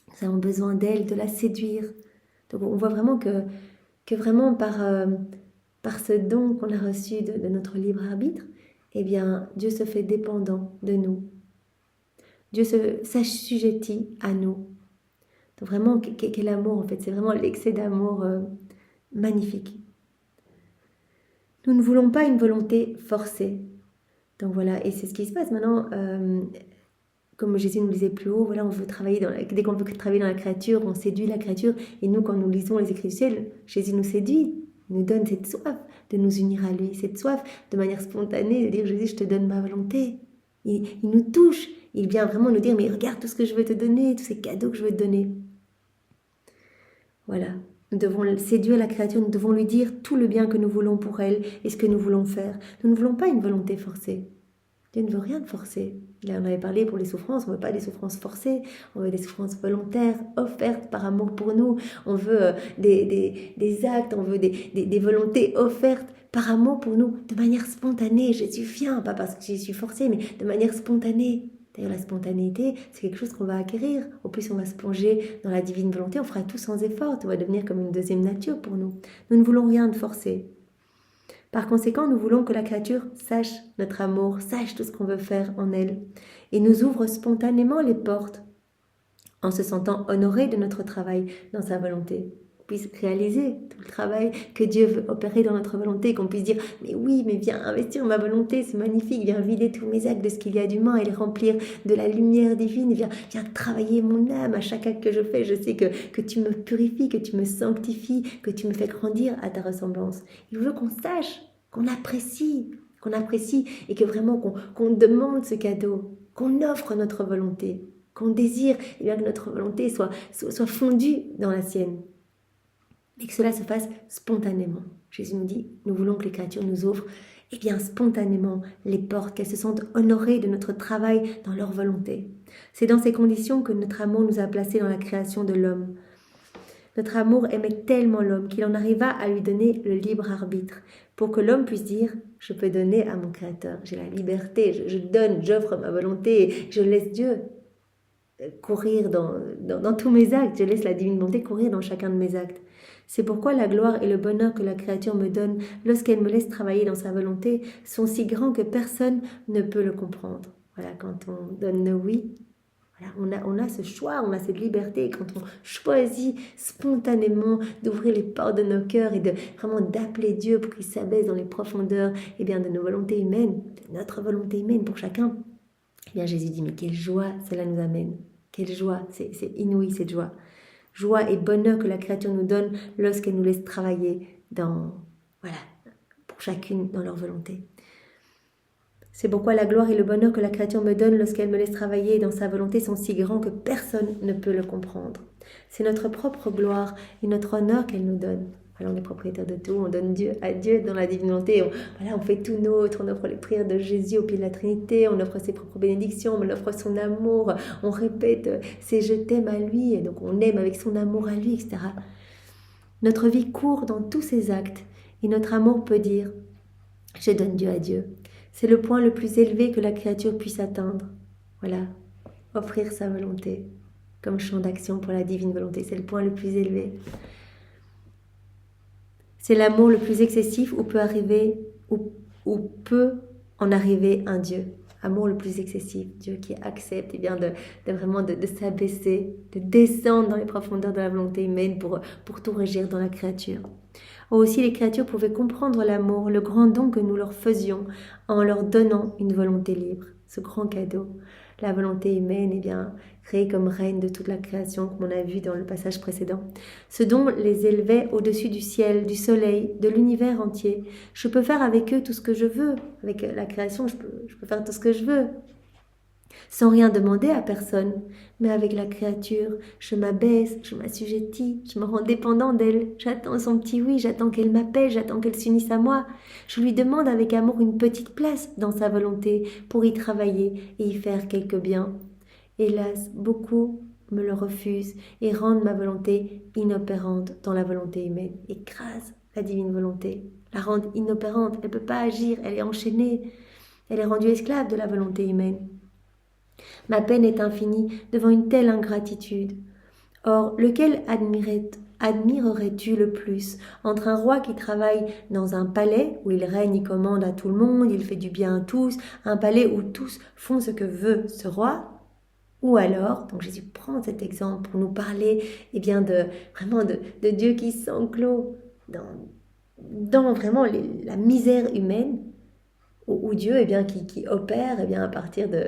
Nous avons besoin d'elle, de la séduire. Donc on voit vraiment que vraiment par ce don qu'on a reçu de notre libre arbitre, eh bien Dieu se fait dépendant de nous. Dieu s'assujettit à nous. Donc vraiment, quel amour en fait, c'est vraiment l'excès d'amour magnifique. Nous ne voulons pas une volonté forcée. Donc voilà, et c'est ce qui se passe maintenant. Comme Jésus nous le disait plus haut, voilà, on veut travailler dès qu'on veut travailler dans la créature, on séduit la créature. Et nous, quand nous lisons les écrits du ciel, Jésus nous séduit, il nous donne cette soif de nous unir à lui, cette soif de manière spontanée de dire Jésus, je te donne ma volonté. Il nous touche, il vient vraiment nous dire mais regarde tout ce que je veux te donner, tous ces cadeaux que je veux te donner. Voilà. Nous devons séduire la créature, nous devons lui dire tout le bien que nous voulons pour elle et ce que nous voulons faire. Nous ne voulons pas une volonté forcée. Dieu ne veut rien de forcé. Là, on avait parlé pour les souffrances, on ne veut pas des souffrances forcées, on veut des souffrances volontaires, offertes par amour pour nous. On veut des actes, on veut des volontés offertes par amour pour nous, de manière spontanée. Jésus vient, pas parce que je suis forcée, mais de manière spontanée. D'ailleurs, la spontanéité, c'est quelque chose qu'on va acquérir. Au plus on va se plonger dans la divine volonté, on fera tout sans effort. Ça va devenir comme une deuxième nature pour nous. Nous ne voulons rien de forcé. Par conséquent, nous voulons que la créature sache notre amour, sache tout ce qu'on veut faire en elle, et nous ouvre spontanément les portes, en se sentant honoré de notre travail dans sa volonté. Qu'on puisse réaliser tout le travail que Dieu veut opérer dans notre volonté, qu'on puisse dire « mais oui, mais viens investir ma volonté, c'est magnifique, viens vider tous mes actes de ce qu'il y a d'humain et les remplir de la lumière divine, viens travailler mon âme à chaque acte que je fais, je sais que tu me purifies, que tu me sanctifies, que tu me fais grandir à ta ressemblance. » Il veut qu'on sache, qu'on apprécie et que vraiment qu'on demande ce cadeau, qu'on offre notre volonté, qu'on désire eh bien, que notre volonté soit fondue dans la sienne. Et que cela se fasse spontanément. Jésus nous dit, nous voulons que les créatures nous ouvrent eh bien, spontanément les portes, qu'elles se sentent honorées de notre travail dans leur volonté. C'est dans ces conditions que notre amour nous a placés dans la création de l'homme. Notre amour aimait tellement l'homme qu'il en arriva à lui donner le libre arbitre, pour que l'homme puisse dire « je peux donner à mon Créateur, j'ai la liberté, je donne, j'offre ma volonté, je laisse Dieu courir dans tous mes actes, je laisse la divine volonté courir dans chacun de mes actes. » C'est pourquoi la gloire et le bonheur que la créature me donne lorsqu'elle me laisse travailler dans sa volonté sont si grands que personne ne peut le comprendre. Voilà, quand on donne le oui, voilà, on a ce choix, on a cette liberté. Et quand on choisit spontanément d'ouvrir les portes de nos cœurs et vraiment d'appeler Dieu pour qu'il s'abaisse dans les profondeurs eh bien, de nos volontés humaines, de notre volonté humaine pour chacun, eh bien, Jésus dit, mais quelle joie cela nous amène. Quelle joie, c'est inouï cette joie. Joie et bonheur que la créature nous donne lorsqu'elle nous laisse travailler pour chacune dans leur volonté. C'est pourquoi la gloire et le bonheur que la créature me donne lorsqu'elle me laisse travailler dans sa volonté sont si grands que personne ne peut le comprendre. C'est notre propre gloire et notre honneur qu'elle nous donne. Voilà, on est propriétaire de tout, on donne Dieu à Dieu dans la divine volonté. On fait tout nôtre, on offre les prières de Jésus au pied de la Trinité, on offre ses propres bénédictions, on offre son amour, on répète ses je t'aime à lui, et donc on aime avec son amour à lui, etc. Notre vie court dans tous ces actes et notre amour peut dire « je donne Dieu à Dieu ». C'est le point le plus élevé que la créature puisse atteindre. Voilà, offrir sa volonté comme champ d'action pour la divine volonté, c'est le point le plus élevé. C'est l'amour le plus excessif où peut en arriver un Dieu. Amour le plus excessif, Dieu qui accepte eh bien, de s'abaisser, de descendre dans les profondeurs de la volonté humaine pour tout régir dans la créature. Aussi les créatures pouvaient comprendre l'amour, le grand don que nous leur faisions en leur donnant une volonté libre, ce grand cadeau. La volonté humaine, eh bien, créée comme reine de toute la création, comme on a vu dans le passage précédent. Ce don les élevait au-dessus du ciel, du soleil, de l'univers entier. Je peux faire avec eux tout ce que je veux. Avec la création, je peux faire tout ce que je veux. Sans rien demander à personne. Mais avec la créature, je m'abaisse, je m'assujettis, je me rends dépendant d'elle. J'attends son petit oui, j'attends qu'elle m'appelle, j'attends qu'elle s'unisse à moi. Je lui demande avec amour une petite place dans sa volonté pour y travailler et y faire quelque bien. Hélas, beaucoup me le refuse et rende ma volonté inopérante dans la volonté humaine. Écrase la divine volonté, la rende inopérante, elle ne peut pas agir, elle est enchaînée, elle est rendue esclave de la volonté humaine. Ma peine est infinie devant une telle ingratitude. Or, lequel admirerais-tu le plus entre un roi qui travaille dans un palais où il règne, il commande à tout le monde, il fait du bien à tous, un palais où tous font ce que veut ce roi, ou alors, donc Jésus prend cet exemple pour nous parler vraiment de Dieu qui s'enclôt dans vraiment la misère humaine, où Dieu qui opère à partir de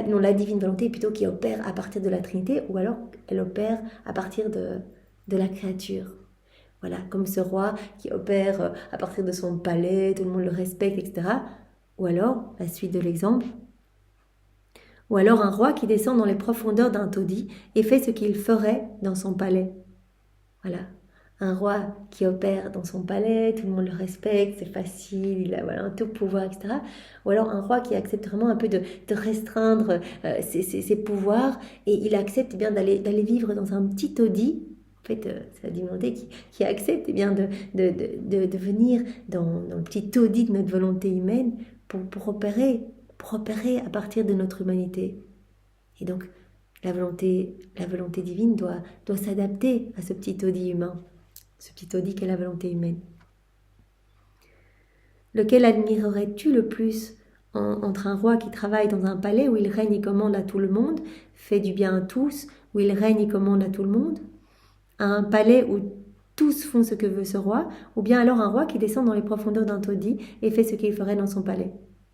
non, la divine volonté plutôt qui opère à partir de la Trinité, ou alors elle opère à partir de la créature. Voilà, comme ce roi qui opère à partir de son palais, tout le monde le respecte, etc. Ou alors, la suite de l'exemple, ou alors un roi qui descend dans les profondeurs d'un taudis et fait ce qu'il ferait dans son palais. Voilà. Un roi qui opère dans son palais, tout le monde le respecte, c'est facile, il a un tout pouvoir, etc. Ou alors un roi qui accepte vraiment un peu de restreindre ses pouvoirs et il accepte d'aller vivre dans un petit taudis. En fait, c'est la divinité qui accepte de venir dans le petit taudis de notre volonté humaine pour opérer à partir de notre humanité. Et donc, la volonté divine doit s'adapter à ce petit taudis humain, ce petit taudis qu'est la volonté humaine. Lequel admirerais-tu le plus entre un roi qui travaille dans un palais où il règne et commande à tout le monde, fait du bien à tous, où il règne et commande à tout le monde, à un palais où tous font ce que veut ce roi, ou bien alors un roi qui descend dans les profondeurs d'un taudis et fait ce qu'il ferait dans son palais.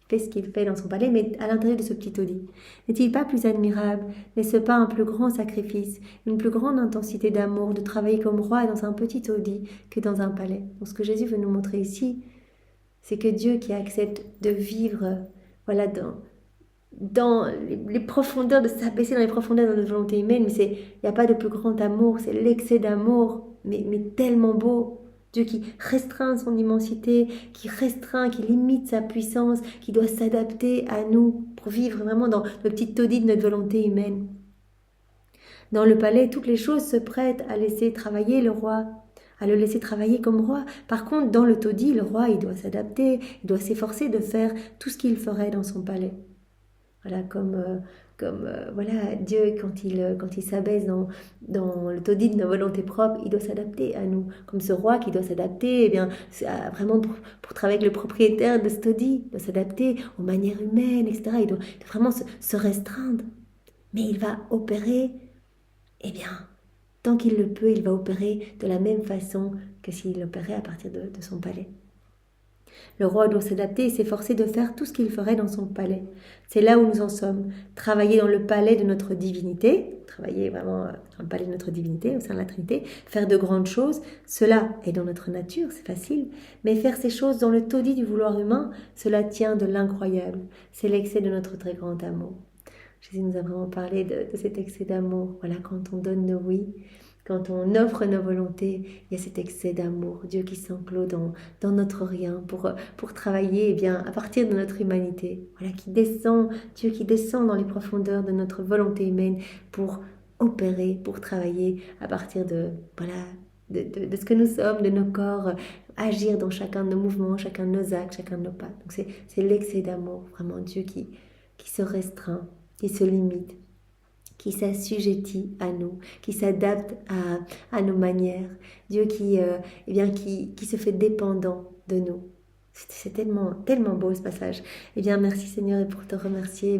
Fait ce qu'il fait dans son palais, mais à l'intérieur de ce petit taudis. N'est-il pas plus admirable, n'est-ce pas un plus grand sacrifice, une plus grande intensité d'amour de travailler comme roi dans un petit taudis que dans un palais? Donc ce que Jésus veut nous montrer ici, c'est que Dieu qui accepte de vivre dans les profondeurs, de s'abaisser dans les profondeurs de notre volonté humaine, mais il n'y a pas de plus grand amour, c'est l'excès d'amour, mais tellement beau. Dieu qui restreint son immensité, qui limite sa puissance, qui doit s'adapter à nous pour vivre vraiment dans le petit taudis de notre volonté humaine. Dans le palais, toutes les choses se prêtent à laisser travailler le roi, à le laisser travailler comme roi. Par contre, dans le taudis, le roi, il doit s'adapter, il doit s'efforcer de faire tout ce qu'il ferait dans son palais. Voilà, Dieu, quand il s'abaisse dans le taudis de nos volontés propres, il doit s'adapter à nous. Comme ce roi qui doit s'adapter, vraiment pour travailler avec le propriétaire de ce taudis, il doit s'adapter aux manières humaines, etc. Il doit vraiment se restreindre. Mais il va opérer, tant qu'il le peut, il va opérer de la même façon que s'il opérait à partir de son palais. Le roi doit s'adapter et s'efforcer de faire tout ce qu'il ferait dans son palais. C'est là où nous en sommes. Travailler dans le palais de notre divinité, travailler vraiment dans le palais de notre divinité, au sein de la Trinité, faire de grandes choses, cela est dans notre nature, c'est facile. Mais faire ces choses dans le taudis du vouloir humain, cela tient de l'incroyable. C'est l'excès de notre très grand amour. Jésus nous a vraiment parlé de cet excès d'amour. Voilà, quand on donne nos oui, quand on offre nos volontés, il y a cet excès d'amour, Dieu qui s'enclôt dans notre rien pour travailler à partir de notre humanité. Voilà, Dieu qui descend dans les profondeurs de notre volonté humaine pour opérer, pour travailler à partir de ce que nous sommes, de nos corps, agir dans chacun de nos mouvements, chacun de nos actes, chacun de nos pas. Donc c'est l'excès d'amour, vraiment Dieu qui se restreint, qui se limite, qui s'assujettit à nous, qui s'adapte à nos manières. Dieu qui se fait dépendant de nous. C'est tellement, tellement beau ce passage. Merci Seigneur, et pour te remercier,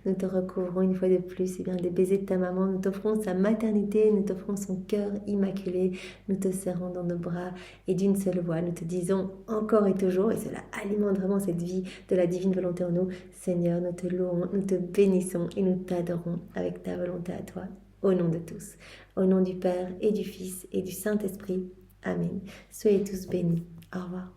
nous te recouvrons une fois de plus des baisers de ta maman. Nous t'offrons sa maternité, nous t'offrons son cœur immaculé. Nous te serrons dans nos bras et d'une seule voix, nous te disons encore et toujours, et cela alimente vraiment cette vie de la divine volonté en nous. Seigneur, nous te louons, nous te bénissons et nous t'adorons avec ta volonté à toi, au nom de tous. Au nom du Père et du Fils et du Saint-Esprit. Amen. Soyez tous bénis. Au revoir.